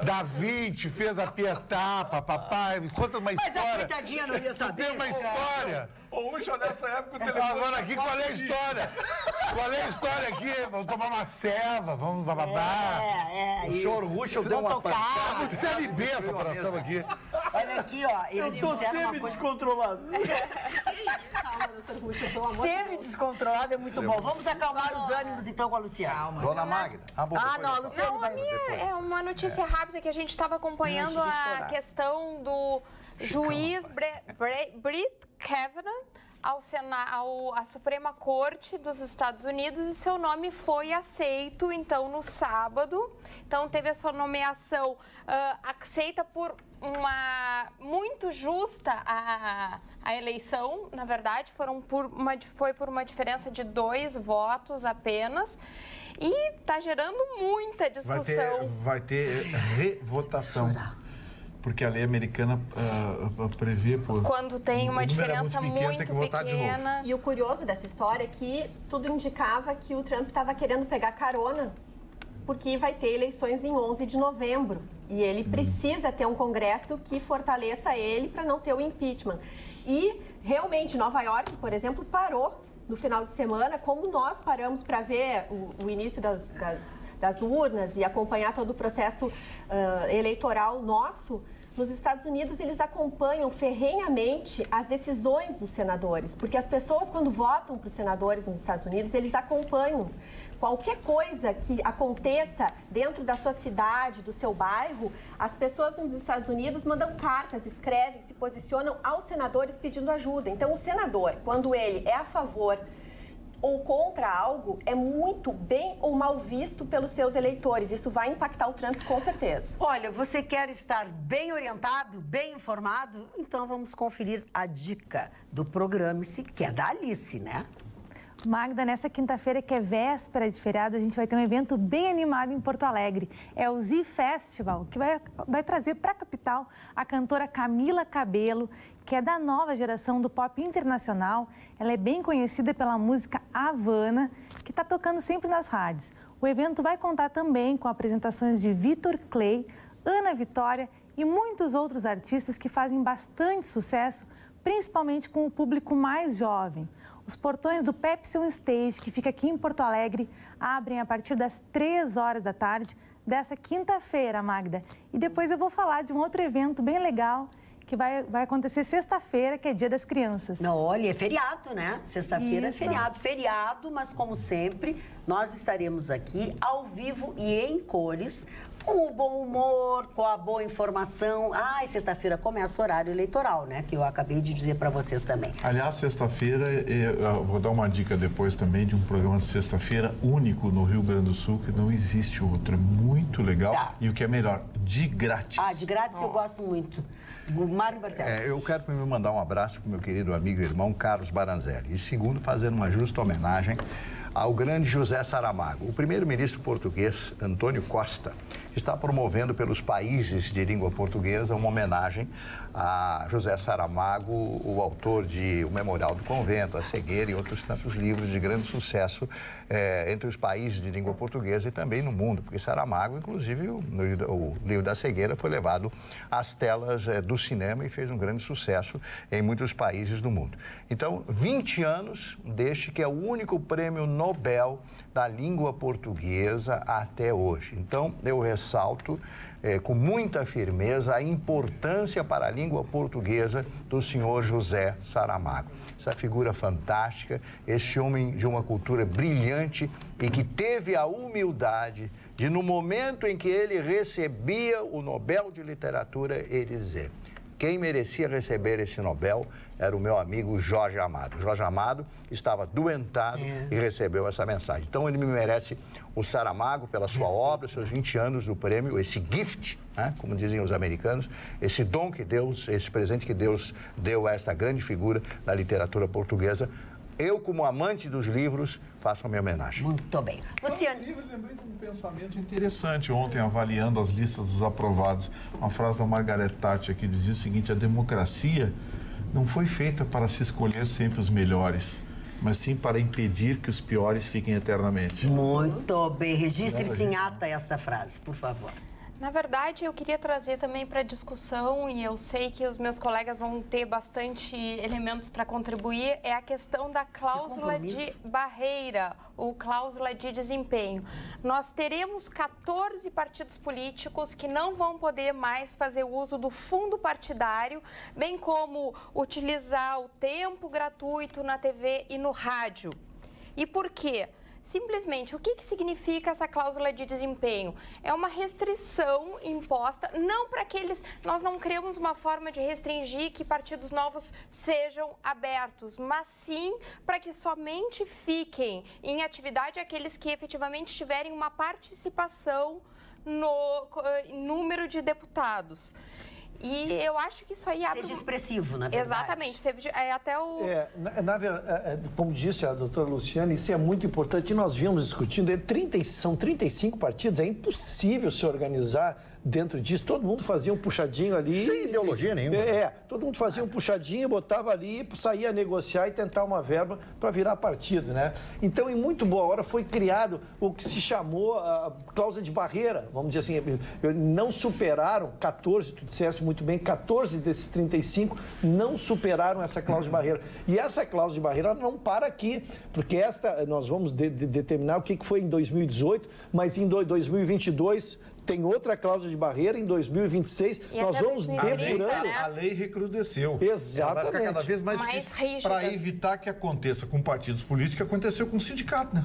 Da Vinci, fez a Pietà, papai, conta uma história. Mas a coitadinha não ia saber. Tem uma história. Ô, Uxa, nessa época o telefone... Agora aqui, qual é a história? Qual é a história aqui? Vamos tomar uma ceva, vamos bababá. O senhor Ruschel deu uma pancada. Muito série B essa operação aqui. Olha aqui, ó. Eu estou semi-descontrolado. Semi-descontrolado é muito bom. Vamos acalmar os ânimos, então, com a Luciana. Dona Magda. Não, a Luciana Não, vai... a minha é uma notícia rápida que a gente estava acompanhando a questão do juiz Brett Kavanaugh à Suprema Corte dos Estados Unidos e seu nome foi aceito, então, no sábado. Então, teve a sua nomeação aceita por muito justa a eleição, na verdade, foi por uma diferença de 2 votos apenas. E está gerando muita discussão. Vai ter revotação. Porque a lei americana prevê por... Quando tem uma diferença muito pequena. E o curioso dessa história é que tudo indicava que o Trump estava querendo pegar carona, porque vai ter eleições em 11 de novembro. E ele precisa ter um Congresso que fortaleça ele para não ter o impeachment. E, realmente, Nova York, por exemplo, parou no final de semana, como nós paramos para ver o início das urnas e acompanhar todo o processo eleitoral nosso. Nos Estados Unidos, eles acompanham ferrenhamente as decisões dos senadores, porque as pessoas, quando votam para os senadores nos Estados Unidos, eles acompanham. Qualquer coisa que aconteça dentro da sua cidade, do seu bairro, as pessoas nos Estados Unidos mandam cartas, escrevem, se posicionam aos senadores pedindo ajuda. Então, o senador, quando ele é a favor ou contra algo, é muito bem ou mal visto pelos seus eleitores. Isso vai impactar o Trump com certeza. Olha, você quer estar bem orientado, bem informado? Então vamos conferir a dica do Programe-se, que é da Alice, né? Magda, nessa quinta-feira, que é véspera de feriado, a gente vai ter um evento bem animado em Porto Alegre. É o Z Festival, que vai trazer para a capital a cantora Camila Cabello, que é da nova geração do pop internacional. Ela é bem conhecida pela música Havana, que está tocando sempre nas rádios. O evento vai contar também com apresentações de Vitor Clay, Ana Vitória e muitos outros artistas que fazem bastante sucesso, principalmente com o público mais jovem. Os portões do Pepsi On Stage, que fica aqui em Porto Alegre, abrem a partir das 3 horas da tarde dessa quinta-feira, Magda. E depois eu vou falar de um outro evento bem legal, que vai acontecer sexta-feira, que é Dia das Crianças. Não, olha, é feriado, né? Sexta-feira é feriado, mas como sempre, nós estaremos aqui ao vivo e em cores, com o bom humor, com a boa informação. Ah, e sexta-feira começa o horário eleitoral, né? Que eu acabei de dizer para vocês também. Aliás, sexta-feira, eu vou dar uma dica depois também de um programa de sexta-feira único no Rio Grande do Sul, que não existe outro. É muito legal. Tá. E o que é melhor, de grátis. Ah, de grátis eu gosto muito. Mário Barcelos. Eu quero primeiro mandar um abraço para o meu querido amigo e irmão Carlos Baranzelli. E segundo, fazer uma justa homenagem ao grande José Saramago. O primeiro-ministro português, Antônio Costa, está promovendo pelos países de língua portuguesa uma homenagem a José Saramago, o autor de O Memorial do Convento, A Cegueira e outros tantos livros de grande sucesso entre os países de língua portuguesa e também no mundo, porque Saramago, inclusive, o livro da Cegueira foi levado às telas do cinema e fez um grande sucesso em muitos países do mundo. Então, 20 anos deste que é o único prêmio Nobel da língua portuguesa até hoje. Então, eu ressalto com muita firmeza a importância para a língua portuguesa do senhor José Saramago. Essa figura fantástica, esse homem de uma cultura brilhante e que teve a humildade de, no momento em que ele recebia o Nobel de Literatura, ele dizer: quem merecia receber esse Nobel era o meu amigo Jorge Amado. Jorge Amado estava doentado e recebeu essa mensagem. Então, ele me merece o Saramago pela sua obra, seus 20 anos do prêmio, esse gift, né, como dizem os americanos, esse dom que Deus, esse presente que Deus deu a esta grande figura da literatura portuguesa. Eu, como amante dos livros, faço a minha homenagem. Muito bem. Luciano. Eu lembrei de um pensamento interessante ontem, avaliando as listas dos aprovados. Uma frase da Margaret Thatcher que dizia o seguinte: a democracia não foi feita para se escolher sempre os melhores, mas sim para impedir que os piores fiquem eternamente. Muito bem. Registre-se em ata esta frase, por favor. Na verdade, eu queria trazer também para a discussão, e eu sei que os meus colegas vão ter bastante elementos para contribuir, é a questão da cláusula de barreira, ou cláusula de desempenho. Nós teremos 14 partidos políticos que não vão poder mais fazer uso do fundo partidário, bem como utilizar o tempo gratuito na TV e no rádio. E por quê? Simplesmente, o que significa essa cláusula de desempenho? É uma restrição imposta, não para aqueles... Nós não criamos uma forma de restringir que partidos novos sejam abertos, mas sim para que somente fiquem em atividade aqueles que efetivamente tiverem uma participação no número de deputados. E eu acho que isso aí abre... Seja expressivo, na verdade. Exatamente. Até o... Como disse a doutora Luciana, isso é muito importante. Nós vimos discutindo, são 35 partidos, é impossível se organizar dentro disso. Todo mundo fazia um puxadinho ali. Sem ideologia nenhuma. Todo mundo fazia um puxadinho, botava ali, saía a negociar e tentar uma verba para virar partido, né? Então, em muito boa hora, foi criado o que se chamou a cláusula de barreira, vamos dizer assim. Não superaram 14, tu disseste muito bem, 14 desses 35 não superaram essa cláusula de barreira. E essa cláusula de barreira não para aqui, porque nós vamos determinar o que foi em 2018, mas em 2022... tem outra cláusula de barreira, em 2026 nós vamos depurando. Né? A lei recrudesceu. Exatamente. Ela vai ficar cada vez mais difícil para evitar que aconteça com partidos políticos que aconteceu com o sindicato, né?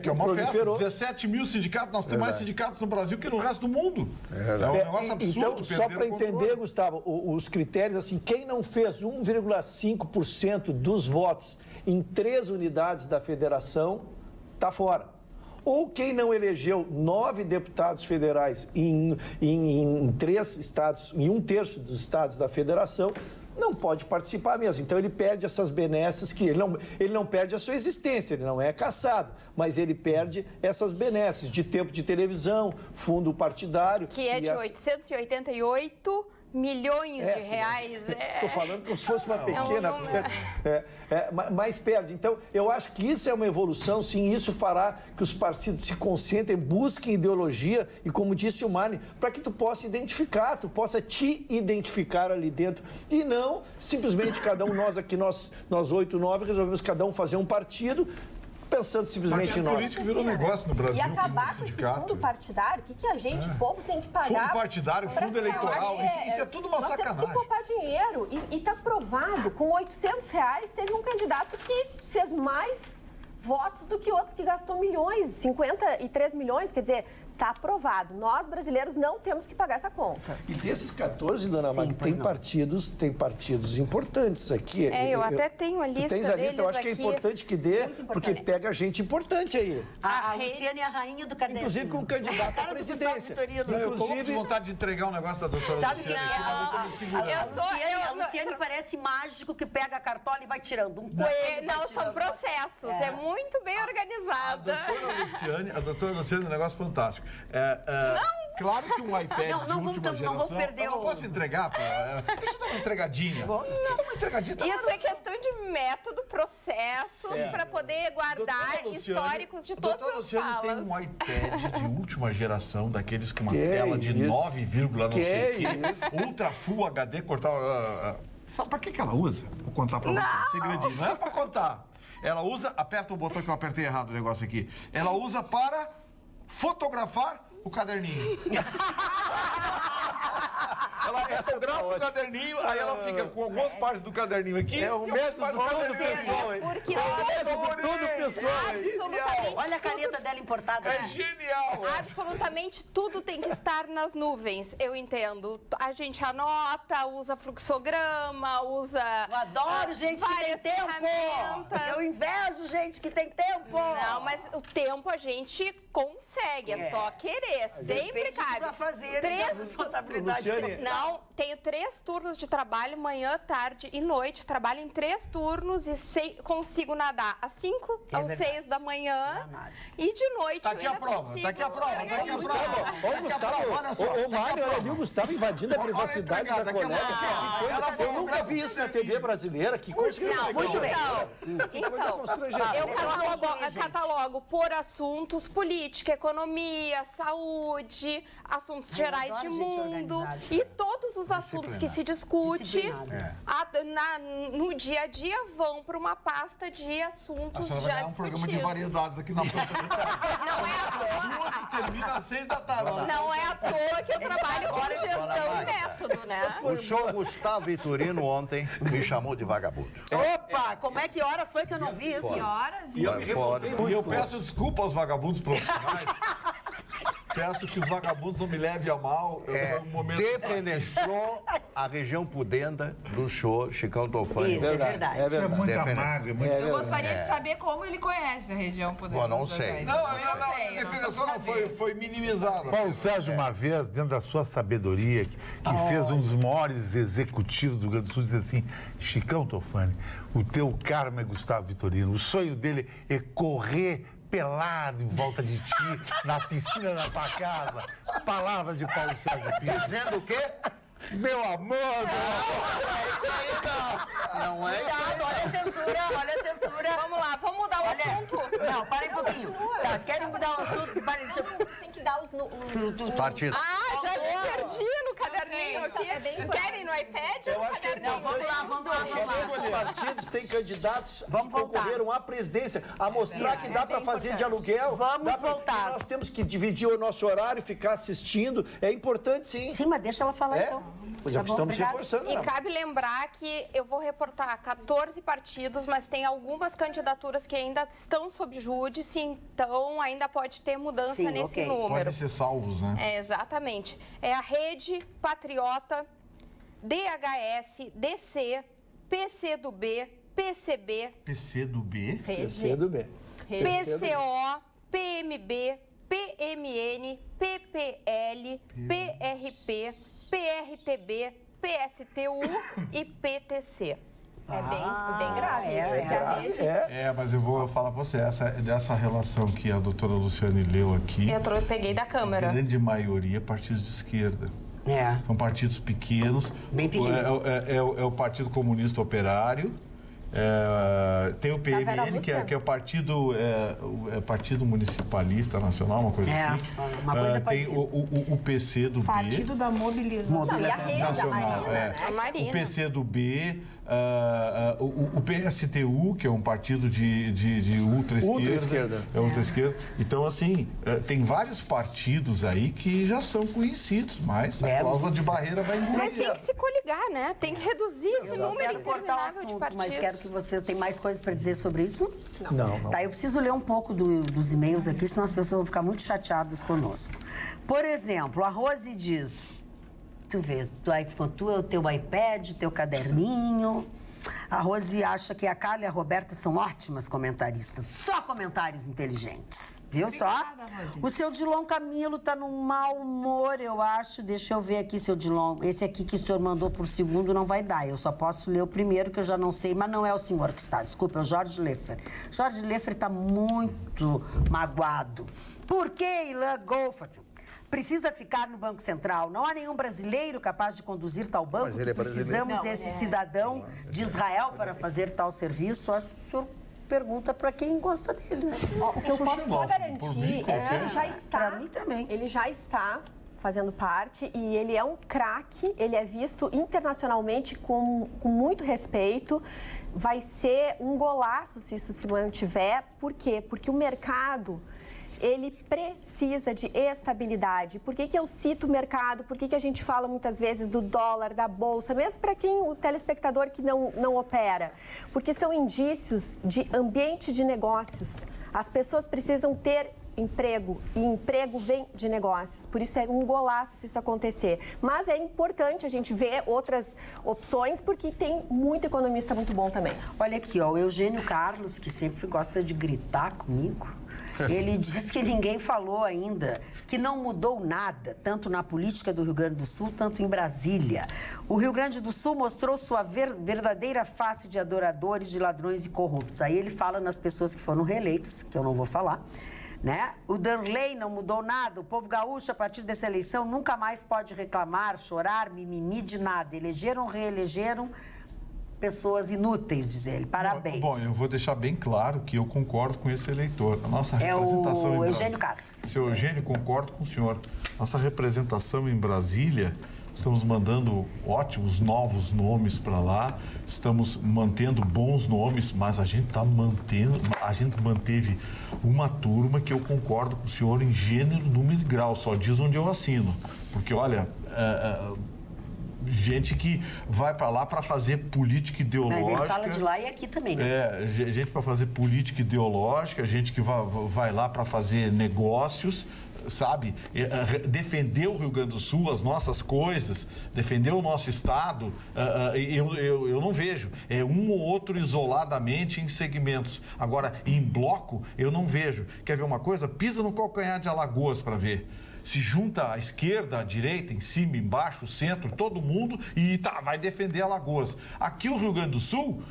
Que é uma festa. 17 mil sindicatos, nós temos mais sindicatos no Brasil que no resto do mundo. É um negócio absurdo. Então, só para entender, Gustavo, os critérios, assim, quem não fez 1,5% dos votos em 3 unidades da federação, está fora. Ou quem não elegeu 9 deputados federais em 3 estados, em 1/3 dos estados da federação, não pode participar mesmo. Então, ele perde essas benesses que... Ele não perde a sua existência, ele não é cassado, mas ele perde essas benesses de tempo de televisão, fundo partidário... Que é de 888 milhões de reais. Estou falando como se fosse uma pequena... mas perde. Então, eu acho que isso é uma evolução, sim, isso fará que os partidos se concentrem, busquem ideologia e, como disse o Mani, para que tu possa identificar, tu possa te identificar ali dentro e não simplesmente cada um, nós 8, 9, resolvemos cada um fazer um partido pensando simplesmente em Partido nós. político virou negócio no Brasil. E acabar tem com esse sindicato. fundo partidário, o que a gente, o povo, tem que pagar? Fundo partidário, fundo eleitoral, isso é tudo uma nós sacanagem. Temos que poupar dinheiro. E está provado, com R$800, teve um candidato que fez mais votos do que outro que gastou milhões, 53 milhões, quer dizer... Está aprovado. Nós, brasileiros, não temos que pagar essa conta. E desses 14, dona Magda, tem partidos importantes aqui. Eu até tenho a lista tens a deles lista, eu acho que é aqui. importante que dê, porque pega gente importante aí. A Luciane é a rainha do caderno. Inclusive com o candidato à presidência. Eu coloco de vontade de entregar um negócio da doutora Sabe Luciane aqui, mas eu tô me segurando. A Luciane parece mágico que pega a cartola e vai tirando um coelho. Não, são processos. É muito bem organizada. A doutora Luciane é um negócio fantástico. Claro que um iPad de última geração... Não vou perder eu não posso entregar Isso dá uma entregadinha. Isso dá uma entregadinha. Isso é questão de método, processos, para poder guardar históricos de todas as falas. Tem um iPad de última geração, daqueles com uma tela de 9, não sei o quê. Ultra Full HD, cortar... Sabe pra que ela usa? Vou contar pra você. Segredinho. Não é pra contar. Ela usa... Aperta o botão que eu apertei errado o negócio aqui. Ela usa para fotografar o caderninho. Ela fotografa o caderninho, aí ela fica com algumas partes do caderninho aqui. É o método todo pessoal, hein? Porque tudo pessoal. Absolutamente. Olha a caneta dela importada. É genial. Absolutamente tudo tem que estar nas nuvens, eu entendo. A gente anota, usa fluxograma, usa... Eu adoro gente que tem tempo. Eu invejo gente que tem tempo. Não, mas o tempo a gente consegue, é só querer. Sempre cabe. Não, tenho 3 turnos de trabalho, manhã, tarde e noite. Trabalho em 3 turnos e consigo nadar às 5 às 6 da manhã. E de noite Tá aqui a prova, tá aqui a prova, tá aqui a prova. Ó, o Gustavo, Mário, olha ali o Gustavo invadindo a privacidade da colega. Eu nunca vi isso na TV brasileira. Que coisa que muito bem. Então, eu catalogo por assuntos, política, economia, saúde, assuntos gerais de mundo e todos os assuntos que se discute no dia a dia vão para uma pasta de assuntos já discutidos. Um programa de variedades aqui na frente. Não é à toa. Termina às 6 da tarde. Não é à toa que eu trabalho com gestão e método, né? O show Gustavo Vitorino ontem me chamou de vagabundo. Opa, como é que horas foi que eu não vi isso? Que horas? E eu peço desculpa aos vagabundos profissionais. Peço que os vagabundos não me levem a mal. Defenestrou a região pudenda do show Chicão Tofani. Isso é verdade. Isso é muito amargo. Eu gostaria de saber como ele conhece a região pudenda. Bom, não sei. Não, a definição não foi minimizada. Paulo Sérgio, uma vez, dentro da sua sabedoria, que fez um dos maiores executivos do Rio Grande do Sul, disse assim: Chicão Tofani, o teu karma é Gustavo Vitorino. O sonho dele é correr pelado em volta de ti, na piscina da tua casa. Palavras de Paulo Sérgio Filho. Dizendo o quê? Meu amor! Não é isso aí. Cuidado, olha a censura, olha a censura. Vamos lá, vamos mudar o assunto. Não, para um pouquinho. Tá, vocês querem mudar o assunto? Tem que dar os... Partido. Já me perdi no caderninho aqui. Querem no iPad ou no caderninho? Vamos lá. Esses partidos têm candidatos que concorreram à presidência a mostrar que dá para fazer de aluguel. Vamos voltar. Nós temos que dividir o nosso horário, ficar assistindo. É importante, sim. Sim, mas deixa ela falar então. Pois é, Tá bom, estamos obrigada. reforçando. E cabe lembrar que eu vou reportar 14 partidos, mas tem algumas candidaturas que ainda estão sob júdice, então ainda pode ter mudança nesse número. Podem ser salvos, né? É, exatamente. É a Rede Patriota, DHS, DC, PCdoB, PCB, PCdoB? PCdoB. PCO, PMB, PMN, PPL, PRP, PRTB, PSTU e PTC. É bem grave isso. Mas eu vou falar pra você, dessa relação que a doutora Luciane leu aqui, Eu peguei da Câmara. a grande maioria partidos de esquerda. É. São partidos pequenos. Bem pequenos. É o Partido Comunista Operário. Tem o PMN, que é o Partido Municipalista Nacional, uma coisa assim. Uma coisa tem parecida. o PC do B. Partido da Mobilização. Não, e a rede Nacional, da Marina, né? A Marina. O PC do B, o PSTU, que é um partido de ultra-esquerda. Ultra-esquerda. Então, assim, tem vários partidos aí que já são conhecidos, mas a cláusula de barreira vai engolir. Mas tem que se coligar, né? Tem que reduzir esse número interminável de partidos. Mas quero que você tenha mais coisas para dizer sobre isso. Não. Tá, eu preciso ler um pouco dos e-mails aqui, senão as pessoas vão ficar muito chateadas conosco. Por exemplo, a Rose diz... Tu vê, tu é o teu iPad, o teu caderninho. A Rose acha que a Carla e a Roberta são ótimas comentaristas. Só comentários inteligentes. Viu só? Rose. O seu Dilon Camilo tá num mau humor, eu acho. Deixa eu ver aqui, seu Dilon. Esse aqui que o senhor mandou por segundo não vai dar. Eu só posso ler o primeiro, que eu já não sei. Mas não é o senhor que está. Desculpa, é o Jorge Leffer. Jorge Leffer tá muito magoado. Por que Ilan Goldfarb precisa ficar no Banco Central? Não há nenhum brasileiro capaz de conduzir tal banco. Precisamos desse cidadão de Israel para fazer tal serviço. Acho que o senhor pergunta para quem gosta dele, né? O que eu posso só garantir é que ele já está... Para mim também. Ele já está fazendo parte e ele é um craque, ele é visto internacionalmente com muito respeito. Vai ser um golaço se isso se mantiver. Por quê? Porque o mercado... ele precisa de estabilidade. Por que eu cito o mercado? Por que a gente fala muitas vezes do dólar, da bolsa, mesmo para quem, o telespectador que não opera? Porque são indícios de ambiente de negócios. As pessoas precisam ter emprego, e emprego vem de negócios. Por isso é um golaço se isso acontecer. Mas é importante a gente ver outras opções, porque tem muito economista muito bom também. Olha aqui, ó, o Eugênio Carlos, que sempre gosta de gritar comigo, ele diz que ninguém falou ainda, que não mudou nada, tanto na política do Rio Grande do Sul, tanto em Brasília. O Rio Grande do Sul mostrou sua verdadeira face de adoradores de ladrões e corruptos. Aí ele fala nas pessoas que foram reeleitas, que eu não vou falar, né? O Danley não mudou nada. O povo gaúcho, a partir dessa eleição, nunca mais pode reclamar, chorar, mimimi de nada. Elegeram, reelegeram pessoas inúteis, diz ele. Parabéns. Bom, eu vou deixar bem claro que eu concordo com esse eleitor. A nossa representação o Eugênio Carlos. Seu Eugênio, concordo com o senhor. Nossa representação em Brasília, estamos mandando ótimos novos nomes para lá, estamos mantendo bons nomes, mas a gente manteve uma turma que eu concordo com o senhor em gênero, número e grau, só diz onde eu assino. Porque, olha, gente que vai para lá para fazer política ideológica. Mas ele fala de lá e aqui também, né? Gente para fazer política ideológica, gente que vai lá para fazer negócios, sabe? Defender o Rio Grande do Sul, as nossas coisas, defender o nosso estado, eu não vejo. É um ou outro isoladamente em segmentos. Agora, em bloco, eu não vejo. Quer ver uma coisa? Pisa no calcanhar de Alagoas para ver. Se junta a esquerda, a direita, em cima, embaixo, o centro, todo mundo e vai defender Alagoas. Aqui o Rio Grande do Sul,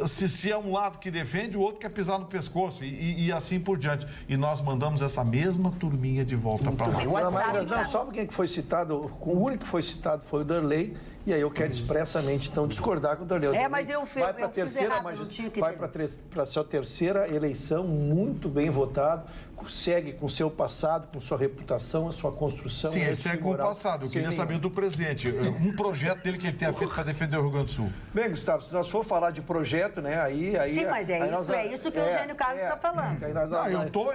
se é um lado que defende, o outro quer pisar no pescoço e assim por diante. E nós mandamos essa mesma turminha de volta para lá. Mas só quem que foi citado, o único que foi citado foi o Danley. E aí eu quero expressamente, então, discordar com o Danley. Mas eu fiz vai para a sua terceira eleição, muito bem votado, segue com o seu passado, com sua reputação, a sua construção. Sim, ele segue com o passado. Eu queria saber do presente. Um projeto dele que ele tenha feito para defender o Rio Grande do Sul. Bem, Gustavo, se nós for falar de projeto, né, aí... Sim, mas é isso que o Eugênio Carlos está falando. Aí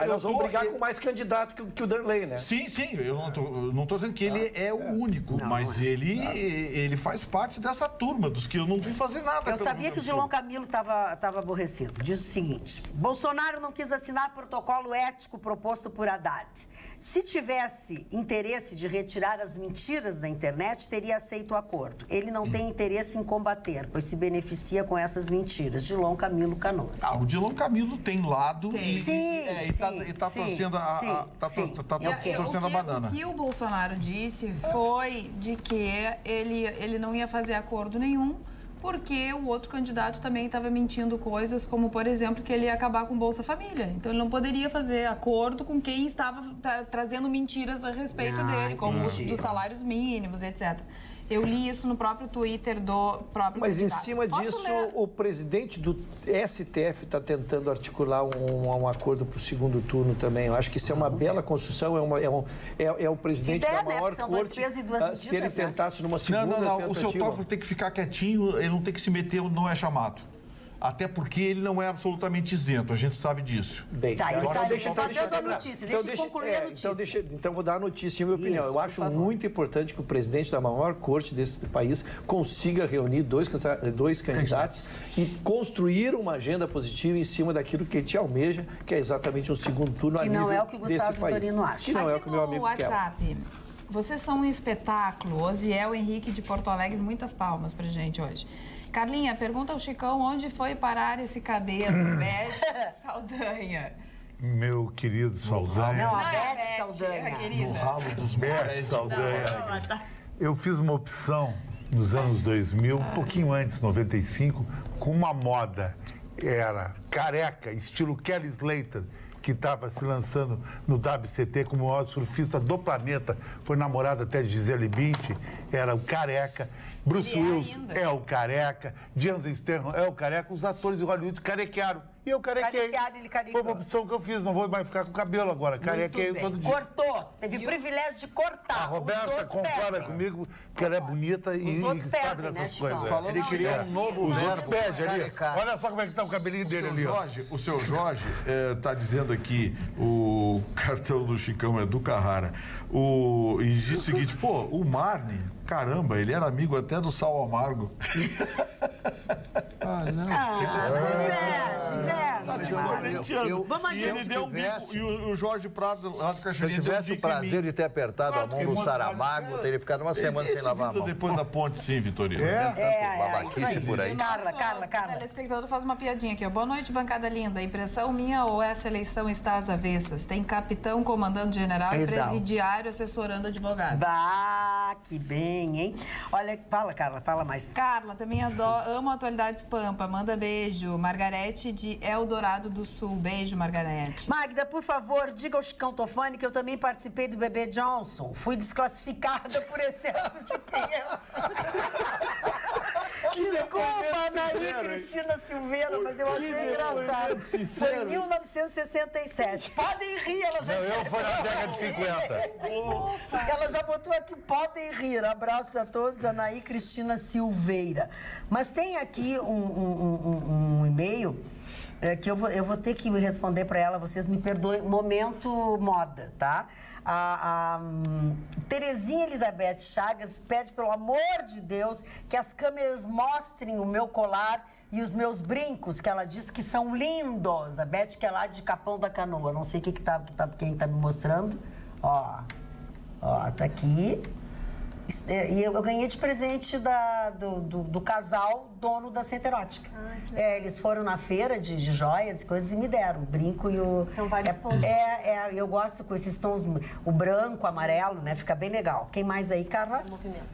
nós vamos brigar com mais candidato que o Danley, né? Sim, eu não estou dizendo que ele é o único, mas ele faz parte dessa turma, dos que eu não vi fazer nada. Eu sabia que o Dilon Camilo estava aborrecido. Diz o seguinte: Bolsonaro não quis assinar protocolo ético proposto por Haddad. Se tivesse interesse de retirar as mentiras da internet, teria aceito o acordo. Ele não tem interesse em combater, pois se beneficia com essas mentiras. Dilon Camilo Canoas. O Dilon Camilo tem lado e está torcendo a banana. O que o Bolsonaro disse foi de que ele não ia fazer acordo nenhum, porque o outro candidato também estava mentindo coisas, como, por exemplo, que ele ia acabar com Bolsa Família. Então, ele não poderia fazer acordo com quem estava trazendo mentiras a respeito dele, como dos salários mínimos, etc. Eu li isso no próprio Twitter do próprio Mas em candidato. cima Posso disso, ler? o presidente do STF está tentando articular um acordo para o segundo turno também. Eu acho que isso é uma bela construção, é o presidente Se der, da maior né? São dois corte. pesos e duas medidas, Se ele tentasse numa segunda Não. tentativa... O seu Toffoli tem que ficar quietinho, ele não tem que se meter, não é chamado. Até porque ele não é absolutamente isento, a gente sabe disso. Bem, Tá, ele então está dando a notícia, deixa eu concluir a notícia. Então vou dar a notícia, em minha opinião. Isso, Eu acho muito importante que o presidente da maior corte desse país consiga reunir dois candidatos e construir uma agenda positiva em cima daquilo que ele te almeja, que é exatamente um segundo turno a Que não nível é o que o Gustavo desse país. Vitorino acha. Que não é o Aqui que meu no amigo quer. WhatsApp, vocês são um espetáculo. Osiel Henrique de Porto Alegre, muitas palmas pra gente hoje. Carlinha, pergunta ao Chicão onde foi parar esse cabelo, Beth Saldanha. Meu querido Saldanha. Não, a Não é Beth Saldanha. a querida. No ralo dos Beth pés. Saldanha. Eu fiz uma opção nos anos 2000, um pouquinho antes, 95, com uma moda. Era careca, estilo Kelly Slater, que estava se lançando no WCT como o maior surfista do planeta. Foi namorado até de Gisele Bündchen, era o careca. Bruce Willis é o careca, Jensen Statham é o careca, os atores de Hollywood carequearam. E eu carequei. Carequeado, ele carecou. Foi uma opção que eu fiz, não vou mais ficar com cabelo agora. Carequei Muito todo bem. dia. Cortou, teve o privilégio de cortar. A Roberta Os outros concorda perdem. comigo que ela é bonita e Os outros sabe perdem, dessas né, Chicão? coisas. Falando Ele criou um novo Os verbo. outros perdem ali. Caricato. Olha só como é que tá o cabelinho dele ali, ó. O seu Jorge está dizendo aqui, o cartão do Chicão é do Carrara. E diz o seguinte, pô, o Marne, caramba, ele era amigo até do Sal Amargo. Inveja, Mário. Vamos E ele deu um bico, e o Jorge Prado lá do Se eu Cachoeirinha deu um tivesse o bico em prazer mim. de ter apertado a mão do Saramago, teria ficado uma semana sem lavar a Vida mão. depois da ponte, sim, Vitorino. Babaquice por aí. Carla. O telespectador faz uma piadinha aqui, ó. Boa noite, bancada linda. Impressão minha ou essa eleição está às avessas? Tem capitão comandando general e presidiário assessorando advogado. Bah, que bem, hein? Olha, fala, Carla, fala mais. Carla, também amo Atualidades Pampa. Manda beijo. Margarete de Eldorado do Sul. Beijo, Margarete. Magda, por favor, diga ao Chicão Tofani que eu também participei do Bebê Johnson. Fui desclassificada por excesso de peso. Desculpa, Anaí Cristina Silveira, mas eu achei engraçado. Foi em 1967. Podem rir, ela já Eu fui na década de 50. Ela já botou aqui, podem rir. Abraço a todos, Anaí Cristina Silveira. Mas tem aqui um e-mail que eu vou ter que responder para ela, vocês me perdoem, momento moda, tá? A Terezinha Elizabeth Chagas pede, pelo amor de Deus, que as câmeras mostrem o meu colar e os meus brincos, que ela diz que são lindos. A Beth, que é lá de Capão da Canoa. Não sei quem tá me mostrando. Ó, tá aqui. E eu ganhei de presente do casal dono da Centro Erótica. Eles foram na feira de joias e coisas e me deram o brinco e o... São vários tons. Eu gosto com esses tons, o branco, amarelo, né? Fica bem legal. Quem mais aí, Carla?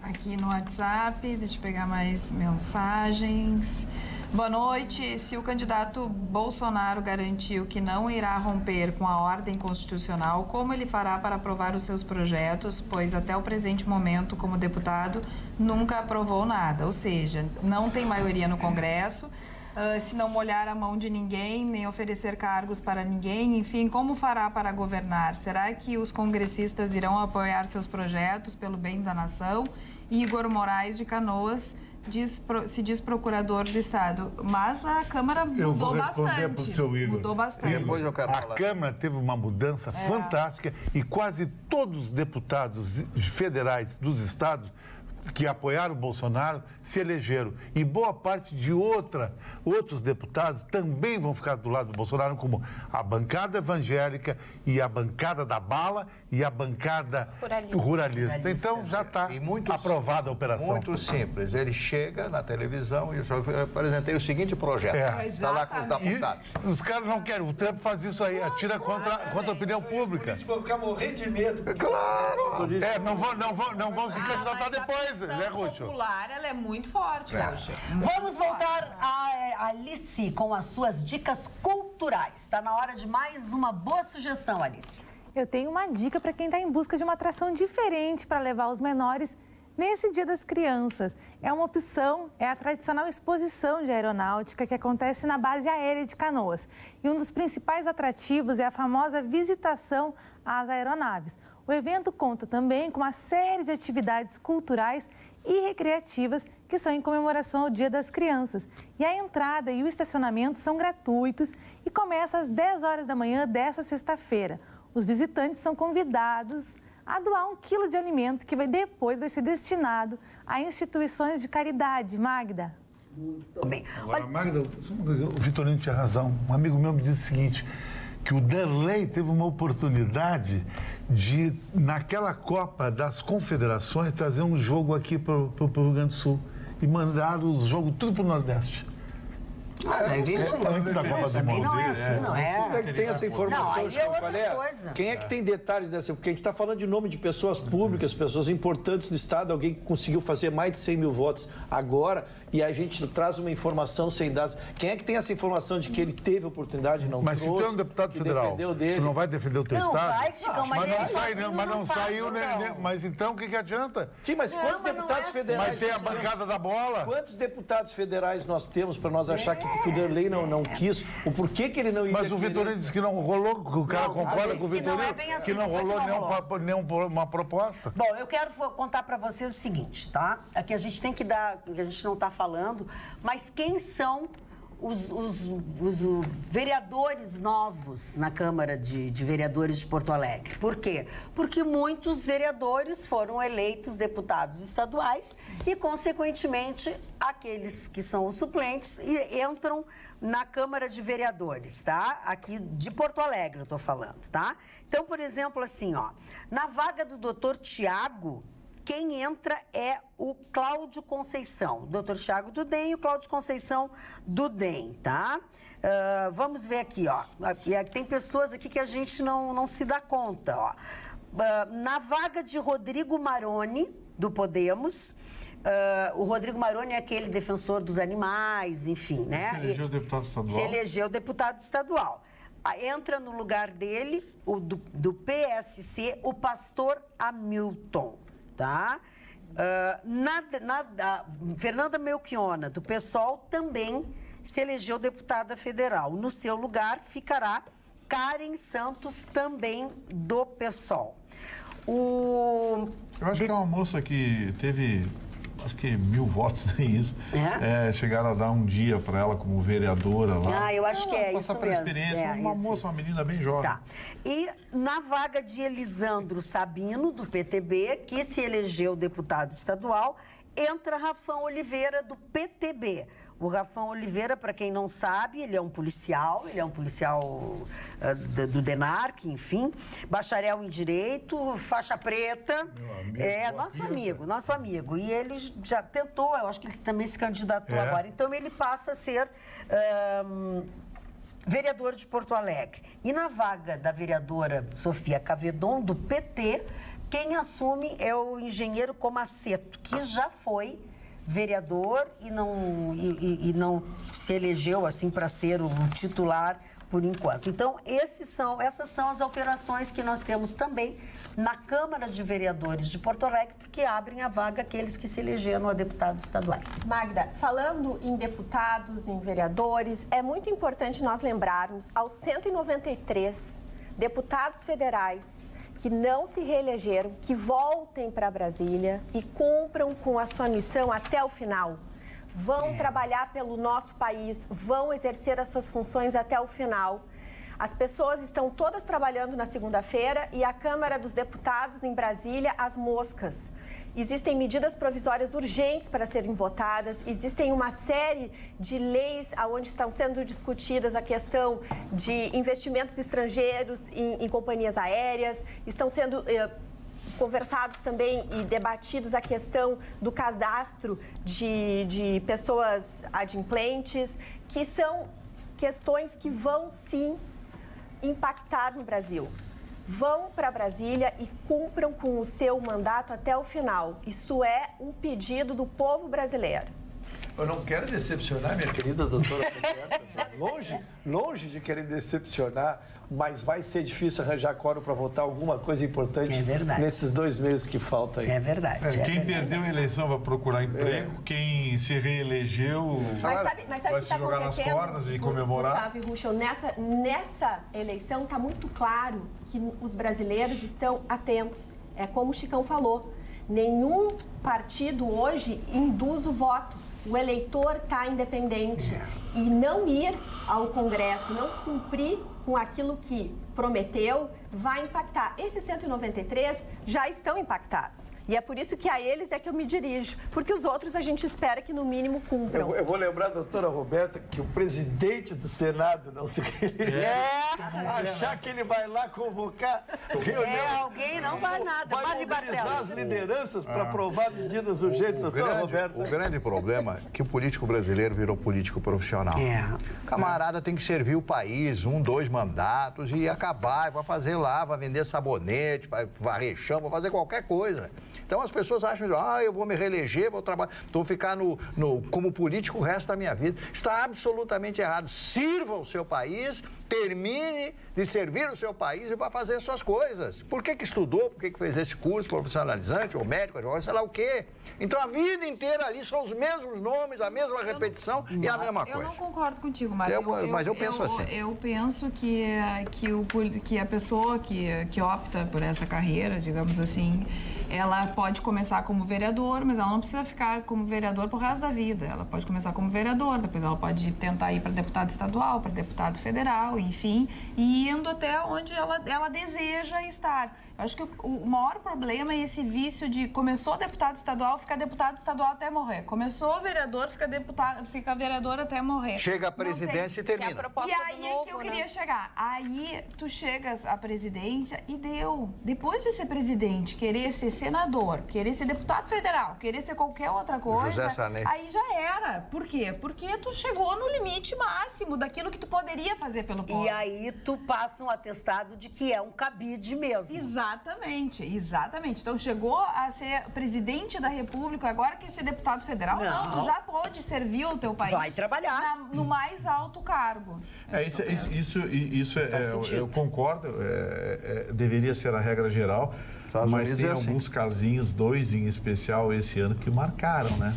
Aqui no WhatsApp, deixa eu pegar mais mensagens. Boa noite. Se o candidato Bolsonaro garantiu que não irá romper com a ordem constitucional, como ele fará para aprovar os seus projetos? Pois até o presente momento, como deputado, nunca aprovou nada. Ou seja, não tem maioria no Congresso. Se não molhar a mão de ninguém, nem oferecer cargos para ninguém, enfim, como fará para governar? Será que os congressistas irão apoiar seus projetos pelo bem da nação? Igor Moraes de Canoas se diz procurador do Estado, mas a Câmara mudou bastante. Pro seu Igor. Mudou bastante. Depois eu quero A falar. Câmara teve uma mudança fantástica e quase todos os deputados federais dos estados que apoiaram o Bolsonaro se elegeram. E boa parte de outros deputados também vão ficar do lado do Bolsonaro, como a bancada evangélica e a bancada da bala e a bancada ruralista. Então já está aprovada a operação. Muito simples. Ele chega na televisão e eu apresentei o seguinte projeto. Está lá com os deputados. E os caras não querem. O Trump faz isso aí, atira contra a opinião pública. Vão ficar morrendo de medo. Claro! Não vão se candidatar depois, né, Rúcio? Popular, ela é muito forte, Rúcio. Vamos voltar a Alice com as suas dicas culturais. Está na hora de mais uma boa sugestão, Alice. Eu tenho uma dica para quem está em busca de uma atração diferente para levar os menores nesse Dia das Crianças. É uma opção, é a tradicional exposição de aeronáutica que acontece na base aérea de Canoas. E um dos principais atrativos é a famosa visitação às aeronaves. O evento conta também com uma série de atividades culturais e recreativas que são em comemoração ao Dia das Crianças. E a entrada e o estacionamento são gratuitos e começa às 10 horas da manhã desta sexta-feira. Os visitantes são convidados a doar 1 quilo de alimento que depois vai ser destinado a instituições de caridade. Magda. Muito bem. Agora, Magda, o Vitorino tinha razão. Um amigo meu me disse o seguinte, que o Derlei teve uma oportunidade de, naquela Copa das Confederações, trazer um jogo aqui para o Rio Grande do Sul e mandar os jogos tudo para o Nordeste. Antes da Copa do Mundo. Não é assim, não é? Tem essa informação, não, Chico, qual é? Quem é que tem detalhes dessa? Porque a gente está falando de nome de pessoas públicas, pessoas importantes do Estado, alguém que conseguiu fazer mais de 100 mil votos agora, e a gente traz uma informação sem dados. Quem é que tem essa informação de que ele teve oportunidade e não mas trouxe? Mas se tu é um deputado federal, tu não vai defender o teu Estado? Vai, Chicão, mas não saiu, né? Mas então o que adianta? Sim, mas quantos deputados federais... Mas tem a bancada da bola. Quantos deputados federais nós temos para nós achar que o Derlei não quis? O porquê que ele não ia... Mas o Vitorino disse que não rolou, que o cara concorda com o Vitorino, que não rolou nenhuma proposta. Bom, eu quero contar para vocês o seguinte, tá? Aqui a gente tem que dar, que a gente não está falando, mas quem são os vereadores novos na Câmara de Vereadores de Porto Alegre? Por quê? Porque muitos vereadores foram eleitos deputados estaduais e, consequentemente, aqueles que são os suplentes entram na Câmara de Vereadores, tá? Aqui de Porto Alegre eu tô falando, tá? Então, por exemplo, assim, ó, na vaga do doutor Tiago, quem entra é o Cláudio Conceição, o doutor Tiago do DEM e o Cláudio Conceição do DEM, tá? Vamos ver aqui, ó. Tem pessoas aqui que a gente não se dá conta, ó. Na vaga de Rodrigo Maroni, do Podemos, o Rodrigo Maroni é aquele defensor dos animais, enfim, né? Se elegeu deputado estadual. Se elegeu deputado estadual. Entra no lugar dele, do PSC, o pastor Hamilton. Tá? Fernanda Melchiona, do PSOL, também se elegeu deputada federal. No seu lugar ficará Karen Santos, também do PSOL. Eu acho que é uma moça que teve, acho que 1000 votos, nem isso. Chegaram a dar um dia para ela como vereadora lá. Eu acho que é isso mesmo. Passar pela experiência, uma moça, uma menina bem jovem. Tá. E na vaga de Elisandro Sabino, do PTB, que se elegeu deputado estadual, entra Rafão Oliveira, do PTB. O Rafão Oliveira, para quem não sabe, ele é um policial do DENARC, enfim, bacharel em Direito, faixa preta, nosso amigo. E ele já tentou, eu acho que ele também se candidatou agora, então ele passa a ser vereador de Porto Alegre. E na vaga da vereadora Sofia Cavedon, do PT, quem assume é o engenheiro Comaceto, que já foi vereador e não se elegeu assim para ser o titular por enquanto. Então, essas são as alterações que nós temos também na Câmara de Vereadores de Porto Alegre, porque abrem a vaga aqueles que se elegeram a deputados estaduais. Magda, falando em deputados, em vereadores, é muito importante nós lembrarmos aos 193 deputados federais que não se reelegeram, que voltem para Brasília e cumpram com a sua missão até o final. Vão trabalhar pelo nosso país, vão exercer as suas funções até o final. As pessoas estão todas trabalhando na segunda-feira e a Câmara dos Deputados em Brasília, às moscas. Existem medidas provisórias urgentes para serem votadas, existem uma série de leis onde estão sendo discutidas a questão de investimentos estrangeiros em companhias aéreas, estão sendo conversados também e debatidos a questão do cadastro de pessoas adimplentes, que são questões que vão sim impactar no Brasil. Vão para Brasília e cumpram com o seu mandato até o final. Isso é um pedido do povo brasileiro. Eu não quero decepcionar minha querida doutora Roberta. Longe de querer decepcionar, mas vai ser difícil arranjar quórum para votar alguma coisa importante nesses 2 meses que faltam aí. É verdade. Quem perdeu a eleição vai procurar emprego, quem se reelegeu Mas sabe vai que se jogar nas cordas e comemorar. Gustavo e Ruschel, nessa eleição está muito claro que os brasileiros estão atentos. É como o Chicão falou, nenhum partido hoje induz o voto. O eleitor está independente. E não ir ao Congresso, não cumprir com aquilo que prometeu, vai impactar. Esses 193 já estão impactados. E é por isso que a eles é que eu me dirijo. Porque os outros a gente espera que no mínimo cumpram. Eu vou lembrar, doutora Roberta, que o presidente do Senado não se achar que ele vai lá convocar reunião. Alguém não vai nada. Vai mobilizar as lideranças para aprovar medidas urgentes, doutora Roberta. O grande problema é que o político brasileiro virou político profissional. Camarada tem que servir o país, 1, 2 mandatos e acabar, vai fazer lá, vai vender sabonete, vai varrer chão, vai fazer qualquer coisa. Então as pessoas acham, eu vou me reeleger, vou trabalhar, vou ficar como político o resto da minha vida. Está absolutamente errado. Sirva o seu país, termine de servir o seu país e vá fazer as suas coisas. Por que estudou? Por que fez esse curso profissionalizante, ou médico, advogado, sei lá o quê? Então a vida inteira ali são os mesmos nomes, a mesma repetição e a mesma coisa. Eu não concordo contigo, mas eu penso assim. Eu penso que a pessoa que opta por essa carreira, digamos assim, ela pode começar como vereador, mas ela não precisa ficar como vereador pro resto da vida. Ela pode começar como vereador, depois ela pode tentar ir para deputado estadual, para deputado federal, enfim, e indo até onde ela deseja estar. Eu acho que o maior problema é esse vício de começou deputado estadual, fica deputado estadual até morrer. Começou vereador, fica vereador até morrer. Chega à presidência e termina. E aí é que eu queria chegar. Aí tu chegas à presidência e deu. Depois de ser presidente, querer ser senador, querer ser deputado federal, querer ser qualquer outra coisa, aí já era. Por quê? Porque tu chegou no limite máximo daquilo que tu poderia fazer pelo povo. E aí tu passa um atestado de que é um cabide mesmo. Exatamente. Então chegou a ser presidente da República, agora quer ser deputado federal? Não, tu já pode servir o teu país. Vai trabalhar. No mais alto cargo. Eu concordo, deveria ser a regra geral, mas tem alguns casinhos, 2 em especial esse ano, que marcaram, né?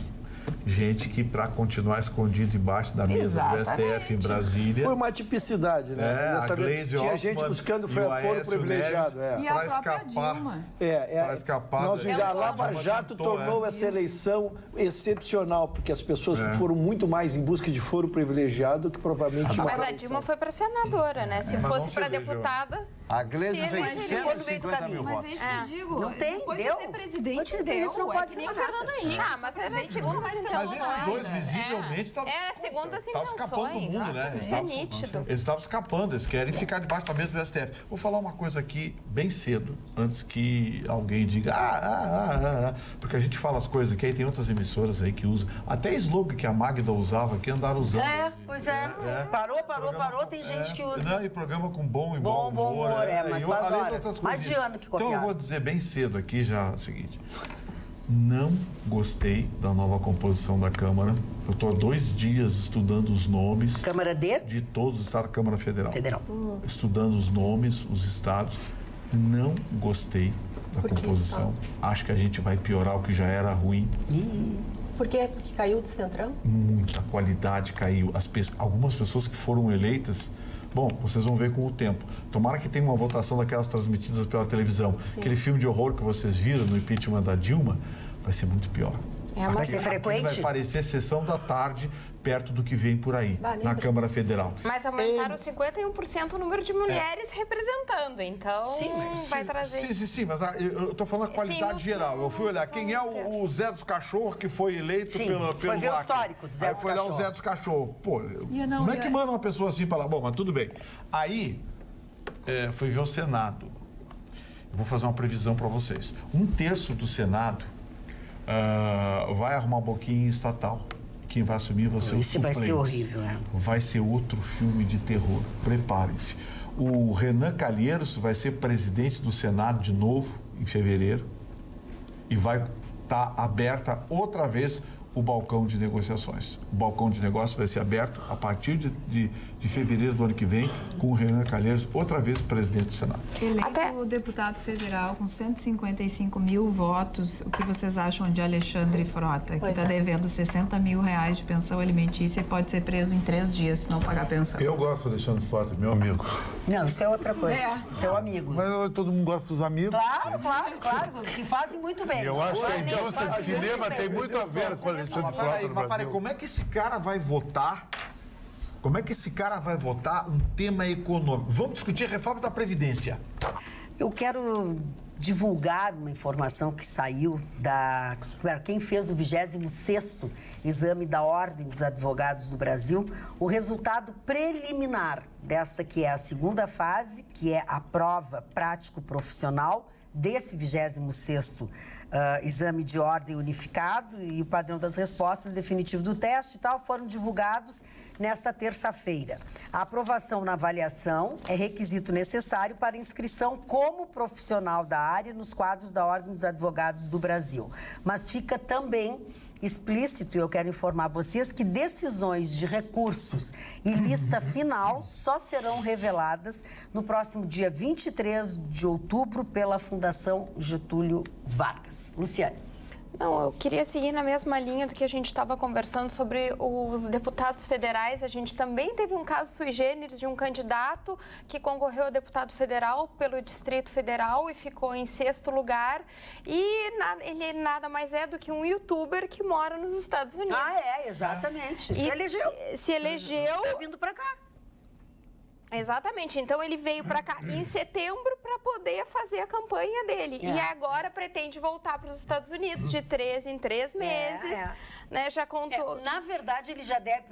Gente que, para continuar escondido embaixo da mesa do STF em Brasília... Foi uma tipicidade, né? A Gleisi Hoffmann, tinha gente buscando foro privilegiado. E a própria Dilma. Para escapar... A Lava Jato tornou essa eleição excepcional, porque as pessoas foram muito mais em busca de foro privilegiado que provavelmente... Mas a Dilma foi para senadora, né? Se fosse para deputada... A Gleisi fez 150 mil votos. Mas é isso que eu digo. Não tem, depois deu. de ser presidente, deu. Não pode que nem ser o Fernando Henrique. Mas é segundo mais Mas esses dois, visivelmente, estavam escapando do mundo, né? É nítido. Eles estavam escapando, eles querem ficar debaixo da mesa do STF. Vou falar uma coisa aqui bem cedo, antes que alguém diga porque a gente fala as coisas aqui, aí tem outras emissoras aí que usam. Até slogan que a Magda usava aqui, andaram usando. Pois é. Parou, tem gente que usa. Não, e programa com bom humor. Mas faz horas. Mais de ano que copiaram. Então eu vou dizer bem cedo aqui já o seguinte. Não gostei da nova composição da Câmara. Eu estou há 2 dias estudando os nomes. Câmara de todos os estados, Câmara Federal. Estudando os nomes, os estados. Não gostei da composição. Acho que a gente vai piorar o que já era ruim. Por quê? Porque caiu do Centrão? Muita qualidade caiu. Algumas pessoas que foram eleitas... Bom, vocês vão ver com o tempo. Tomara que tenha uma votação daquelas transmitidas pela televisão. Sim. Aquele filme de horror que vocês viram no impeachment da Dilma vai ser muito pior. Vai ser frequente? Vai parecer sessão da tarde, perto do que vem por aí, na Câmara Federal. Mas aumentaram 51% o número de mulheres representando, então vai trazer... Sim, mas eu estou falando a qualidade geral. Eu fui olhar quem é o Zé dos Cachorros que foi eleito pelo foi ver o histórico do Zé dos Cachorros. Aí foi lá o Zé dos Cachorros. Pô, como é que manda uma pessoa assim para lá? Bom, mas tudo bem. Aí, fui ver o Senado. Eu vou fazer uma previsão para vocês. 1/3 do Senado vai arrumar um pouquinho estatal. Quem vai assumir vai ser o suplente. Vai ser horrível, né? Vai ser outro filme de terror. Preparem-se. O Renan Calheiros vai ser presidente do Senado de novo, em fevereiro. E vai estar aberta outra vez o balcão de negociações. O balcão de negócios vai ser aberto a partir de fevereiro do ano que vem, com o Renan Calheiros, outra vez presidente do Senado. Eleito deputado federal com 155 mil votos, o que vocês acham de Alexandre Frota, que está devendo 60 mil reais de pensão alimentícia e pode ser preso em 3 dias se não pagar pensão? Eu gosto do Alexandre Frota, meu amigo. Não, isso é outra coisa. Teu amigo. Mas todo mundo gosta dos amigos. Claro, que fazem muito bem. Eu acho que a indústria de cinema tem muito a ver com o Alexandre Frota no Brasil. Como é que esse cara vai votar? Como é que esse cara vai votar um tema econômico? Vamos discutir a reforma da Previdência. Eu quero divulgar uma informação que saiu para quem fez o 26º exame da Ordem dos Advogados do Brasil, o resultado preliminar desta que é a segunda fase, que é a prova prático-profissional desse 26º exame de ordem unificado, e o padrão das respostas definitivo do teste e tal foram divulgados nesta terça-feira. A aprovação na avaliação é requisito necessário para inscrição como profissional da área nos quadros da Ordem dos Advogados do Brasil. Mas fica também explícito, e eu quero informar vocês, que decisões de recursos e lista final só serão reveladas no próximo dia 23 de outubro pela Fundação Getúlio Vargas. Luciane. Não, eu queria seguir na mesma linha do que a gente estava conversando sobre os deputados federais. A gente também teve um caso sui generis de um candidato que concorreu a deputado federal pelo Distrito Federal e ficou em 6º lugar. E ele nada mais é do que um youtuber que mora nos Estados Unidos. Exatamente. Se elegeu. Tá vindo para cá. Exatamente. Então, ele veio para cá em setembro para poder fazer a campanha dele. E agora pretende voltar para os Estados Unidos de 3 em 3 meses. Né? Já contou. Na verdade, ele já deve,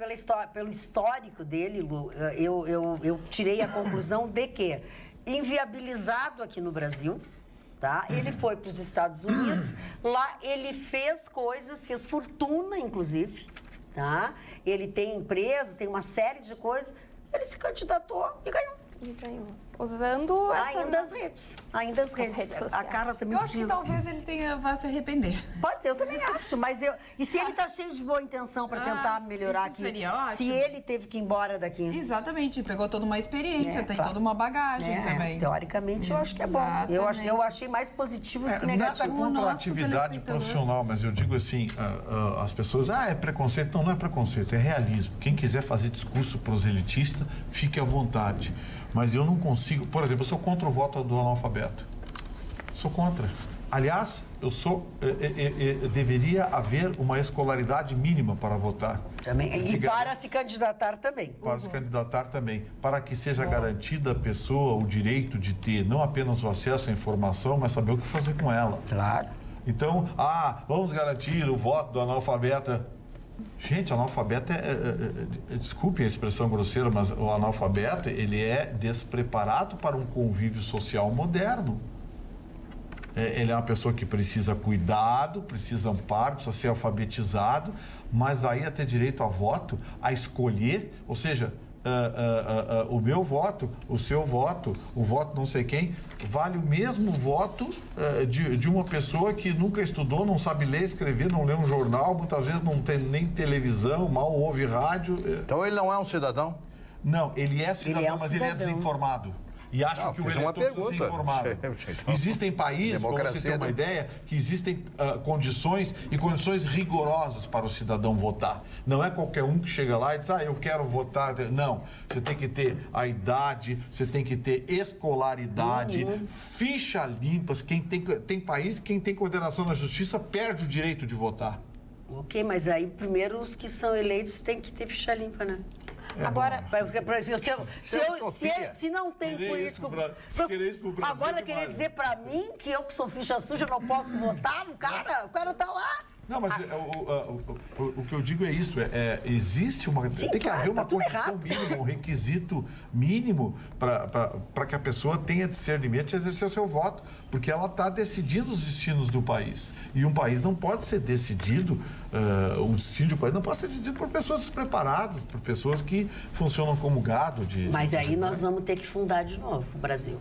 pelo histórico dele, Lu, eu tirei a conclusão de que, inviabilizado aqui no Brasil, tá? Ele foi para os Estados Unidos, lá ele fez coisas, fez fortuna, inclusive, tá? Ele tem empresas, tem uma série de coisas. Ele se candidatou e ganhou. Usando ainda as redes. Ainda as redes sociais. A cara também. Eu acho que talvez ele vá se arrepender. Pode ter, eu também acho. Mas e se ele tá cheio de boa intenção para tentar melhorar aqui? Seria ótimo. Se ele teve que ir embora daqui. Exatamente, pegou toda uma experiência, tem toda uma bagagem também. Teoricamente, eu acho que é bom. Eu achei mais positivo do que negativo. Nada contra a atividade profissional, mas eu digo assim, as pessoas, é preconceito. Não é preconceito, é realismo. Quem quiser fazer discurso proselitista, fique à vontade. Mas eu não consigo... Por exemplo, eu sou contra o voto do analfabeto. Sou contra. Aliás, deveria haver uma escolaridade mínima para votar. Também. E para se candidatar também. Para se candidatar também. Para que seja garantida à pessoa o direito de ter não apenas o acesso à informação, mas saber o que fazer com ela. Claro. Então, vamos garantir o voto do analfabeto. Gente, analfabeto desculpe a expressão grosseira, mas o analfabeto, ele é despreparado para um convívio social moderno. Ele é uma pessoa que precisa cuidado, precisa amparo, precisa ser alfabetizado, mas daí a ter direito a voto, a escolher, ou seja, o meu voto, o seu voto, o voto não sei quem, vale o mesmo voto de uma pessoa que nunca estudou, não sabe ler, escrever, não lê um jornal, muitas vezes não tem nem televisão, mal ouve rádio. Então ele não é um cidadão? Não, ele é cidadão, mas ele é desinformado. E acho que o eleitor precisa ser informado. Existem países, para você ter uma ideia, que existem condições e condições rigorosas para o cidadão votar. Não é qualquer um que chega lá e diz, eu quero votar. Não, você tem que ter a idade, você tem que ter escolaridade, ficha limpas. Tem país que quem tem coordenação na justiça perde o direito de votar. Ok, mas aí primeiro os que são eleitos têm que ter ficha limpa, né? Agora, se não tem político... Agora querer dizer pra mim que eu que sou ficha suja não posso votar no cara? O cara tá lá. Não, mas o que eu digo é isso, existe uma... Sim, tem que haver uma condição mínima, um requisito mínimo para que a pessoa tenha discernimento de exercer o seu voto, porque ela está decidindo os destinos do país. E um país não pode ser decidido, o destino do país não pode ser decidido por pessoas despreparadas, por pessoas que funcionam como gado de... Mas aí nós vamos ter que fundar de novo o Brasil.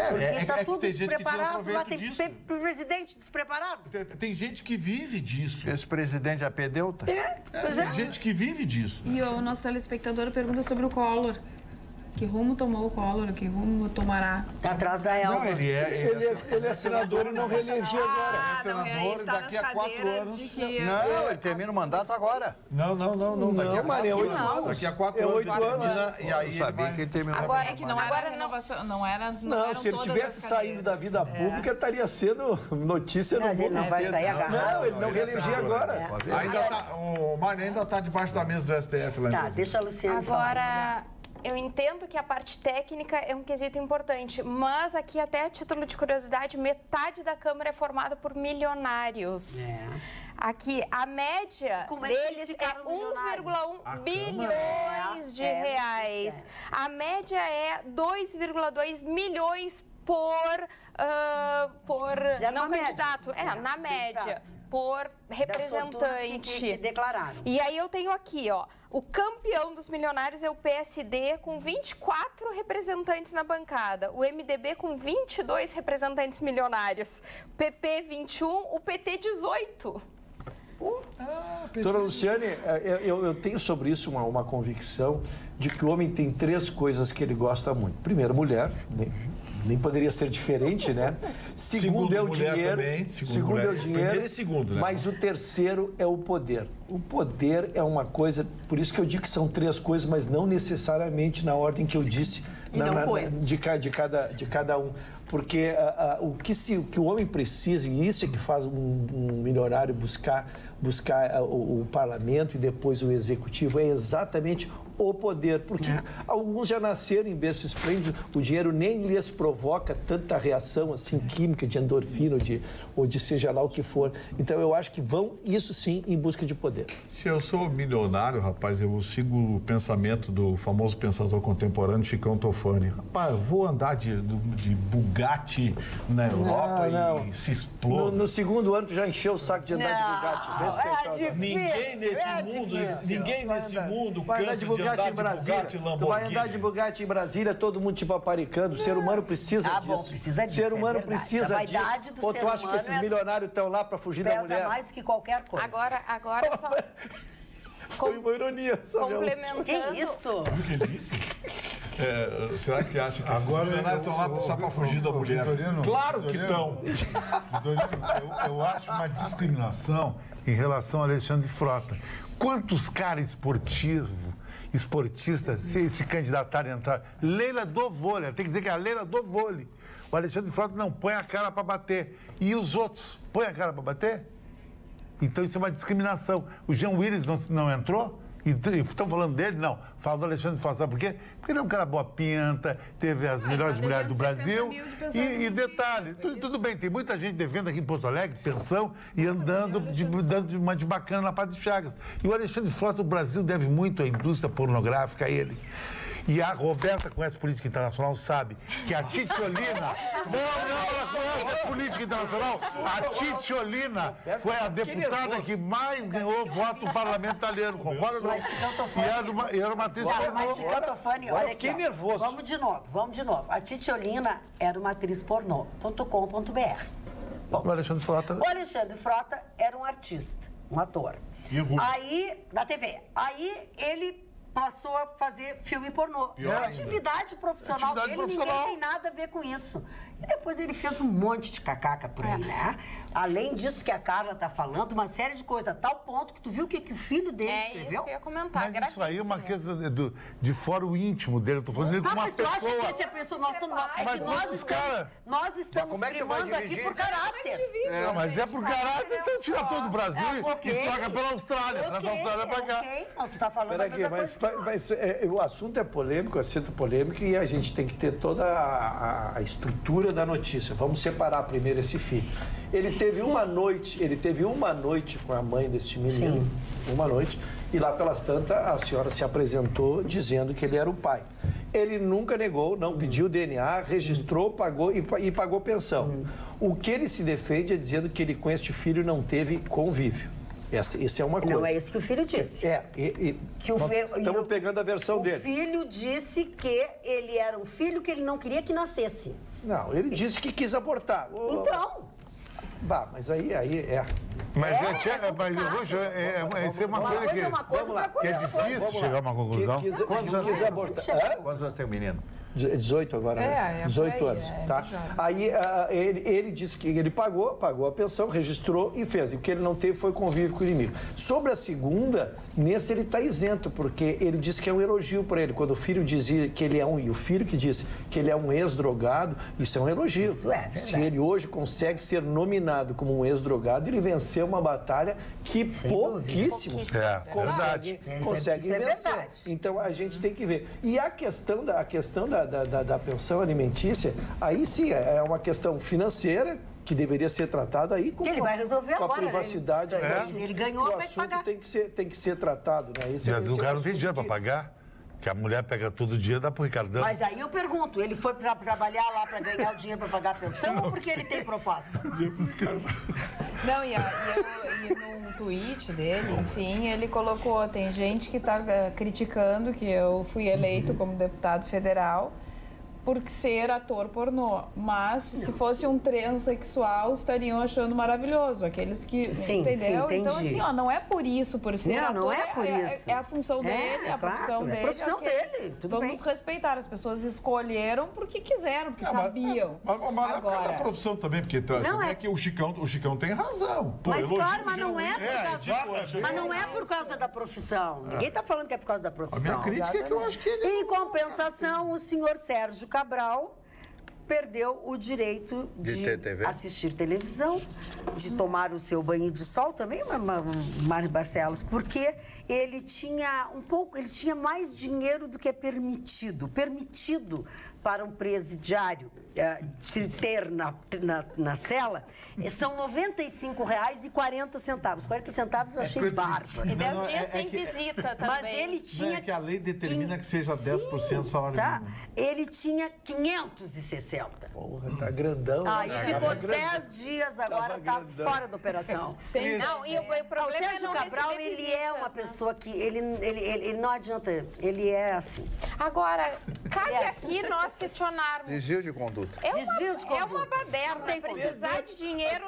Porque tá tudo tem gente que tira despreparado, lá proveito tem presidente despreparado. Tem gente que vive disso. Esse presidente é pedeuta? Tem gente que vive disso. E o nosso telespectador pergunta sobre o Collor. Que rumo tomou o Collor? Que rumo tomará? Tá atrás da Elba. Não, ele Ele é senador e não reelegia agora. é senador tá daqui a 4 anos. Não, ele termina o mandato agora. Não. Não, Maria, é 8 anos. Daqui a 4 É anos. 8 anos. E aí Eu sabia que ele terminou Agora o é que não era renovação, não era. Não, se ele tivesse saído da vida pública, estaria sendo notícia no Mas ele mundo não vai inteiro. sair agarrado. Não, ele não reelegia agora. O Mário ainda está debaixo da mesa do STF lá em Tá, Brasília. deixa a Luciane falar. Agora, eu entendo que a parte técnica é um quesito importante, mas aqui, até a título de curiosidade, metade da Câmara é formada por milionários. Aqui, a média Como é que eles deles é ficaram milionários? 1,1 bilhões de reais. A média é 2,2 milhões por Já não na média. candidato, na média, por representante. Que declararam. E aí eu tenho aqui, ó, o campeão dos milionários é o PSD com 24 representantes na bancada, o MDB com 22 representantes milionários, o PP 21, o PT 18. Doutora Luciane, eu tenho sobre isso uma convicção de que o homem tem 3 coisas que ele gosta muito. Primeiro, mulher, nem poderia ser diferente, né? Segundo é o dinheiro. Também. Segundo é o dinheiro. Primeiro e segundo, né? Mas o terceiro é o poder. O poder é uma coisa, por isso que eu digo que são 3 coisas, mas não necessariamente na ordem que eu disse de cada um. Porque o que o homem precisa, e isso é que faz um milionário buscar o parlamento e depois o executivo, é exatamente o poder. Porque alguns já nasceram em berço esplêndido, o dinheiro nem lhes provoca tanta reação assim química, de endorfina ou de seja lá o que for. Então eu acho que vão, isso sim, em busca de poder. Se eu sou milionário, rapaz, eu sigo o pensamento do famoso pensador contemporâneo Chicão Tofani. Rapaz, eu vou andar de Bugatti na Europa e se explode. No segundo ano tu já encheu o saco de andar de Bugatti. Ninguém nesse mundo vai andar cansa de Bugatti em Brasília. Lamborghini. Tu vai andar de Bugatti em Brasília, todo mundo te paparicando. O ser humano precisa disso. Bom, precisa disso. O ser humano verdade. precisa A vaidade disso. do Ou ser tu acha que esses humano milionários estão lá para fugir da mulher? pesa mais que qualquer coisa. Agora só... Foi uma ironia, só complementando. Que isso? O que ele disse? Será que acha que esses milionários estão lá só para fugir da mulher? Claro que estão. Eu acho uma discriminação em relação a Alexandre Frota. Quantos caras esportistas se candidataram a entrar? Leila do vôlei, tem que dizer que é a Leila do vôlei. O Alexandre Frota não põe a cara para bater. E os outros, põe a cara para bater? Então isso é uma discriminação. O Jean Willis não entrou? E estão falando dele? Não. Fala do Alexandre Frota. Sabe por quê? Porque ele é um cara boa pinta, teve as melhores mulheres do Brasil. E detalhe, tudo bem, tem muita gente devendo aqui em Porto Alegre, pensão, e dando uma de bacana na Padre Chagas. E o Alexandre Frota, o Brasil deve muito à indústria pornográfica a ele. E a Roberta conhece política internacional, sabe que a Titiolina... ela conhece política internacional. A Titiolina foi a deputada que mais ganhou voto no parlamento italiano. Concorda ou não? E era uma atriz pornô. Mas Chicão Tofani, olha aqui. Fiquei nervoso. Vamos de novo. A Titiolina era uma atriz pornô.com.br. O Alexandre Frota... O Alexandre Frota era um artista, um ator. Aí, da TV. Aí ele passou a fazer filme pornô. É a atividade profissional dele, ninguém tem nada a ver com isso. E depois ele fez um monte de cacaca por aí, né? Além disso que a Carla tá falando, uma série de coisas, a tal ponto que tu viu o que o filho dele escreveu? É isso que eu ia comentar, Mas isso aí é uma questão de fora íntimo dele, eu tô falando com uma mas tu pessoa... acha que essa pessoa... Nós estamos primando aqui por caráter. Não, mas é por caráter, então tira todo o Brasil e troca pela Austrália, traz a Austrália pra cá. Não, tu tá falando a mesma coisa. Mas o assunto é polêmico, polêmico, e a gente tem que ter toda a estrutura da notícia. Vamos separar primeiro esse filho. Ele teve uma noite com a mãe deste menino, uma noite, e lá pelas tantas a senhora se apresentou dizendo que ele era o pai. Ele nunca negou, não pediu DNA, registrou, pagou e pagou pensão. O que ele se defende é dizendo que ele com este filho não teve convívio. Isso é uma coisa. Não é isso que o filho disse. Estamos pegando a versão dele. O filho disse que ele era um filho que ele não queria que nascesse. Não, ele disse que quis abortar. Então... Bah, mas aí é... Mas isso é uma coisa que é difícil chegar a uma conclusão. Quantos anos abortar? Quantos anos tem o menino? 18 agora, né? 18 anos, tá? Aí ele disse que ele pagou a pensão, registrou e fez. E o que ele não teve foi convívio com o inimigo. Sobre a segunda, nesse ele está isento, porque ele disse que é um elogio para ele. Quando o filho dizia que ele é e o filho que disse que ele é um ex-drogado, isso é um elogio. Isso é verdade. Se ele hoje consegue ser nominado como um ex-drogado, ele venceu uma batalha que pouquíssimos conseguem vencer. Então a gente tem que ver. E a questão da pensão alimentícia, aí sim, é uma questão financeira que deveria ser tratada aí com ele vai resolver com agora, a privacidade. né? Ele ganhou, o vai assunto pagar. tem que ser tratado. Né? Mas o cara não tem dinheiro para pagar, que a mulher pega todo o dinheiro, dá pro Ricardão. Mas aí eu pergunto, ele foi para trabalhar lá para ganhar o dinheiro para pagar a pensão ou porque ele tem proposta? Não, e no tweet dele, enfim, ele colocou, tem gente que está criticando que eu fui eleito como deputado federal por ser ator pornô, mas se fosse um transexual estariam achando maravilhoso, aqueles que, entendeu? Sim, então assim, ó, não é por isso, por ser ator, não é por isso. É a função dele, a profissão dele. É a profissão dele, tudo bem. Vamos respeitar, as pessoas escolheram porque quiseram, porque sabiam. Mas agora... é a profissão também, porque é que o Chicão tem razão. Pô, mas claro, mas não é por causa da profissão. Ninguém está falando que é por causa da profissão. A minha crítica é que eu acho que ele... Em compensação, o senhor Sérgio Cabral perdeu o direito de assistir televisão, de tomar o seu banho de sol também, Mário Barcelos, porque ele tinha mais dinheiro do que é permitido para um presidiário ter na cela, são R$ 95,40. 40 centavos eu achei bárbaro. E 10 dias sem visita também. Mas ele tinha... É que a lei determina que seja 10% do salário mínimo. Ele tinha 560. Porra, tá grandão. Aí ficou 10 dias, agora tá fora da operação. Não, e o problema o Sérgio Cabral, ele é uma pessoa que... Ele não adianta, ele é assim. Agora, cabe aqui nós questionarmos. Desvio de conduta. É uma baderna precisar de dinheiro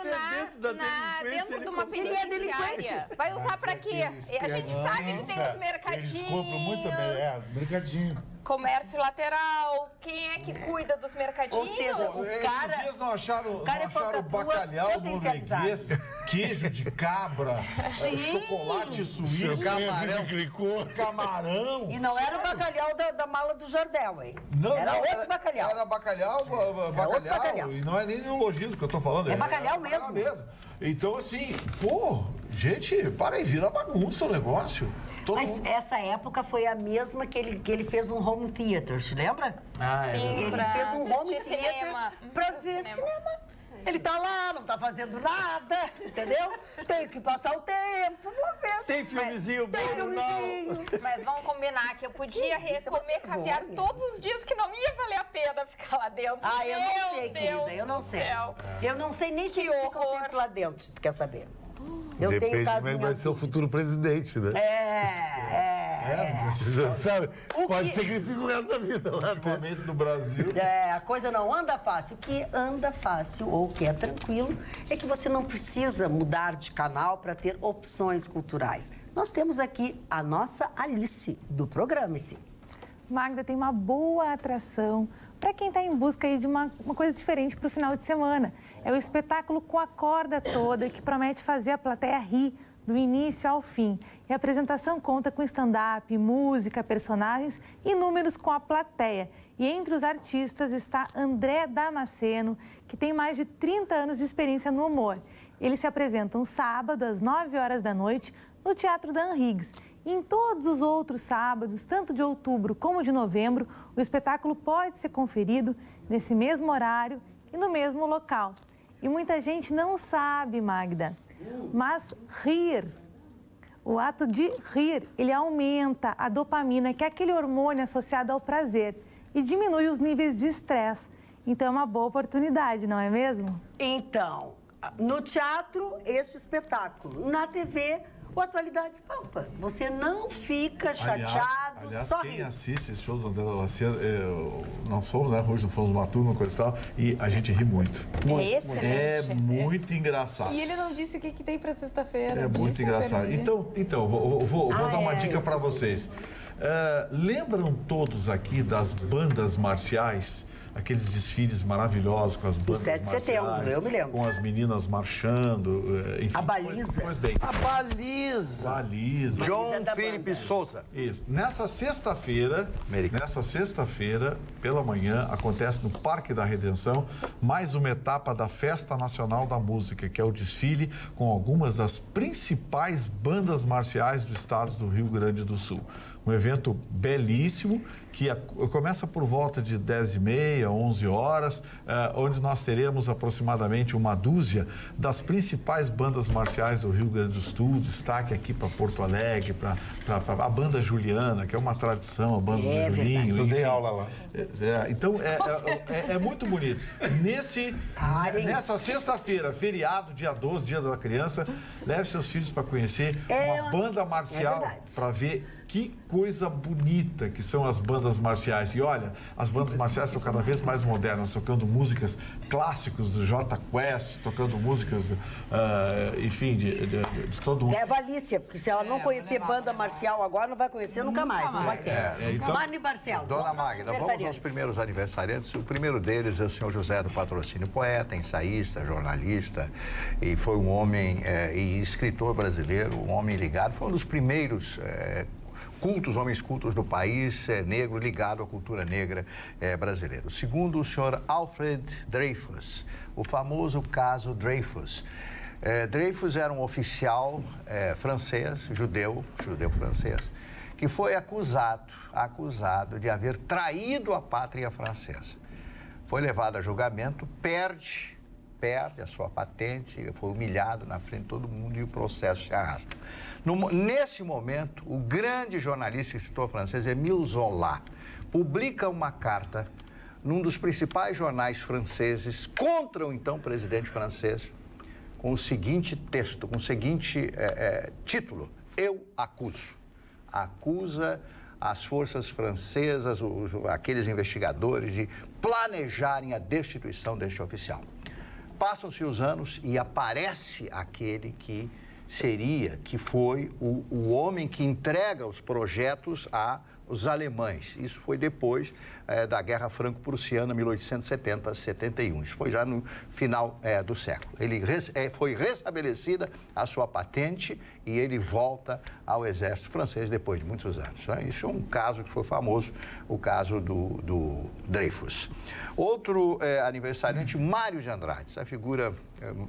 dentro de uma penitenciária. Vai usar pra quê? A gente sabe que tem os mercadinhos. Eles compram muito bem, os mercadinhos. Comércio lateral, quem é que cuida dos mercadinhos? Ou seja, o cara... Esses dias não acharam é bacalhau norueguês, queijo de cabra, chocolate suíço, camarão. E não era o bacalhau da mala do Jordel, hein? Era outro bacalhau. Era bacalhau. E não é nem neologismo que eu tô falando. É bacalhau mesmo. Então, assim, gente, para aí, vira bagunça o negócio. Mas essa época foi a mesma que ele fez um home theater, te lembra? Sim, ele fez um home theater para ver cinema. Ele tá lá, não tá fazendo nada, entendeu? Tem que passar o tempo, vou ver. Tem filmezinho bom, não. Mas vamos combinar que eu podia comer caviar todos os dias, que não ia valer a pena ficar lá dentro. Eu não sei, querida, eu não sei. Eu não sei nem se eles ficam sempre lá dentro, se tu quer saber. Eu tenho caso mas vai ser o futuro presidente, né? Você sabe, pode ser que ele fique o resto da vida lá. Ultimamente no Brasil. A coisa não anda fácil. O que anda fácil ou o que é tranquilo é que você não precisa mudar de canal para ter opções culturais. Nós temos aqui a nossa Alice, do Programe-se. Magda, tem uma boa atração para quem está em busca aí de uma coisa diferente para o final de semana. É o espetáculo Com a Corda Toda, que promete fazer a plateia rir do início ao fim. E a apresentação conta com stand-up, música, personagens e números com a plateia. E entre os artistas está André Damasceno, que tem mais de 30 anos de experiência no humor. Eles se apresentam sábado, às 9 horas da noite, no Teatro Dan Higgs. E em todos os outros sábados, tanto de outubro como de novembro, o espetáculo pode ser conferido nesse mesmo horário e no mesmo local. E muita gente não sabe, Magda, mas rir, o ato de rir, ele aumenta a dopamina, que é aquele hormônio associado ao prazer, e diminui os níveis de estresse. Então é uma boa oportunidade, não é mesmo? Então, no teatro, este espetáculo. Na TV, o Atualidades Pampa. Você não fica chateado, aliás, só quem ri. assiste esse show do André Lacerda, nós somos, né, hoje nós fomos uma turma, coisa e tal, e a gente ri muito. Excelente. É muito engraçado. E ele não disse o que tem para sexta-feira. É muito engraçado. Então vou dar uma dica para vocês. Lembram todos aqui das bandas marciais? Aqueles desfiles maravilhosos com as bandas 7 de setembro, eu me lembro. Com as meninas marchando, enfim. A baliza. Pois bem. A baliza. Baliza. John da Philip banda. Sousa. Isso. Nessa sexta-feira, pela manhã, acontece no Parque da Redenção mais uma etapa da Festa Nacional da Música, que é o desfile com algumas das principais bandas marciais do estado do Rio Grande do Sul. Um evento belíssimo, que começa por volta de 10h30, 11 horas, onde nós teremos aproximadamente uma dúzia das principais bandas marciais do Rio Grande do Sul, destaque aqui para Porto Alegre, para a banda Juliana, que é uma tradição, a banda do Julinho. Eu dei aula lá. Então, é muito bonito. Nessa sexta-feira, feriado, dia 12, dia da criança, leve seus filhos para conhecer uma banda marcial, para ver que coisa bonita que são as bandas marciais. E olha, as bandas marciais estão cada vez mais modernas, tocando músicas clássicos do Jota Quest, tocando músicas, enfim, de todo mundo. Leva a Alicia, porque se ela não conhecer banda marcial agora, não vai conhecer nunca mais, não vai ter. Então, Marne Barcelos. Dona Magda, vamos aos primeiros aniversariantes. O primeiro deles é o senhor José do Patrocínio, poeta, ensaísta, jornalista, e foi um homem e escritor brasileiro, um homem ligado, foi um dos primeiros homens cultos do país, negro, ligado à cultura negra brasileira. O segundo, o senhor Alfred Dreyfus, o famoso caso Dreyfus. Dreyfus era um oficial francês, judeu francês, que foi acusado de haver traído a pátria francesa. Foi levado a julgamento, perde a sua patente, foi humilhado na frente de todo mundo e o processo se arrasta. Nesse momento, o grande jornalista e escritor francês Émile Zola publica uma carta num dos principais jornais franceses contra o então presidente francês, com o seguinte texto, com o seguinte título: Eu acuso. Acusa as forças francesas, aqueles investigadores, de planejarem a destituição deste oficial. Passam-se os anos e aparece aquele que foi o homem que entrega os projetos aos alemães. Isso foi depois da Guerra Franco-Prussiana, 1870-71. Isso foi já no final do século. Foi restabelecida a sua patente e ele volta ao exército francês depois de muitos anos. Né? Isso é um caso que foi famoso, o caso do Dreyfus. Outro aniversariante, Mário de Andrade, essa figura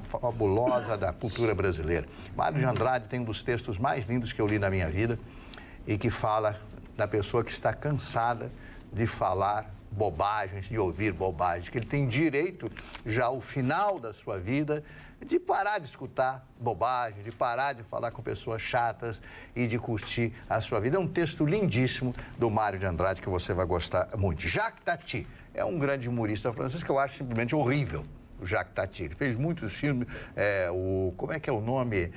fabulosa da cultura brasileira. Mário de Andrade tem um dos textos mais lindos que eu li na minha vida e que fala da pessoa que está cansada de falar bobagens, de ouvir bobagens, que ele tem direito, já ao final da sua vida, de parar de escutar bobagem, de parar de falar com pessoas chatas e de curtir a sua vida. É um texto lindíssimo do Mário de Andrade que você vai gostar muito. Jacques Tati é um grande humorista francês que eu acho simplesmente horrível. O Jacques Tati, ele fez muitos filmes, como é que é o nome?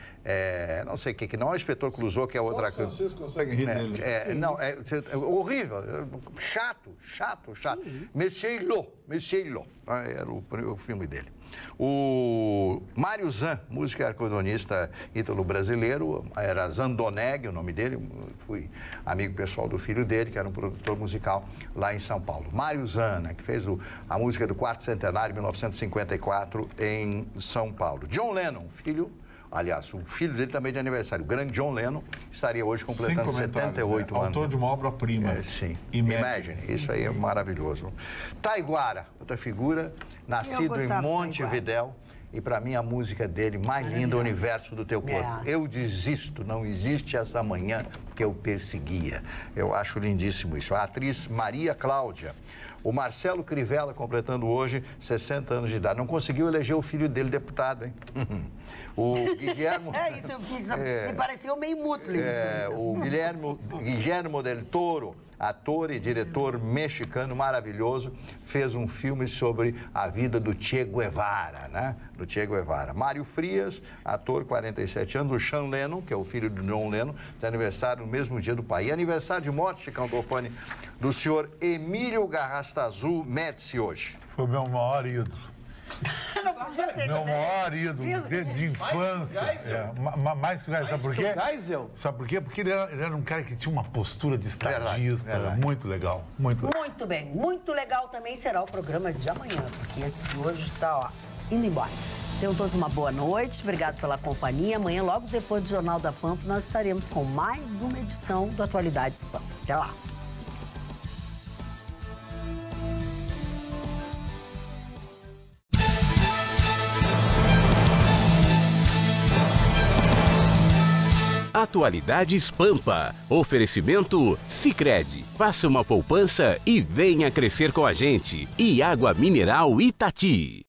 Não sei o que não é o Inspetor Clouseau, que é outra coisa. Vocês conseguem rir dele. Não, é horrível, chato. Monsieur Hulot, era o filme dele. O Mário Zan, músico e acordeonista ítalo-brasileiro, era Zandoneg o nome dele, fui amigo pessoal do filho dele, que era um produtor musical lá em São Paulo. Mário Zan, né, que fez a música do quarto centenário, 1954, em São Paulo. John Lennon, aliás, o filho dele também de aniversário, o grande John Lennon, estaria hoje completando 78 anos. Autor de uma obra-prima. Sim, Imagine, isso aí é maravilhoso. Taiguara, outra figura, nascido em Montevidéu, e para mim a música dele mais linda, O Universo do Teu Corpo. Eu desisto, não existe essa manhã, porque que eu perseguia. Eu acho lindíssimo isso. A atriz Maria Cláudia. O Marcelo Crivella, completando hoje 60 anos de idade. Não conseguiu eleger o filho dele deputado, hein? O Guilherme... Isso me pareceu meio mútuo isso. O Guilherme del Toro, ator e diretor mexicano maravilhoso, fez um filme sobre a vida do Che Guevara, né? Do Che Guevara. Mário Frias, ator, 47 anos, o Sean Lennon, que é o filho do John Lennon, tem aniversário no mesmo dia do pai. E aniversário de morte, Chicão Dolfani, do senhor Emílio Garrastazu Médici hoje. Foi o meu maior ídolo. Não podia ser. Meu maior ídolo de infância. Mais que o Geisel. Sabe por quê? Sabe por quê? Porque ele era um cara que tinha uma postura de estadista. Muito legal. Muito legal. Muito bem. Muito legal também será o programa de amanhã, porque esse de hoje está indo embora. Tenham todos uma boa noite. Obrigado pela companhia. Amanhã, logo depois do Jornal da Pampa, nós estaremos com mais uma edição do Atualidades Pampa. Até lá. Atualidades Pampa. Oferecimento Sicredi. Faça uma poupança e venha crescer com a gente. E água mineral Itati.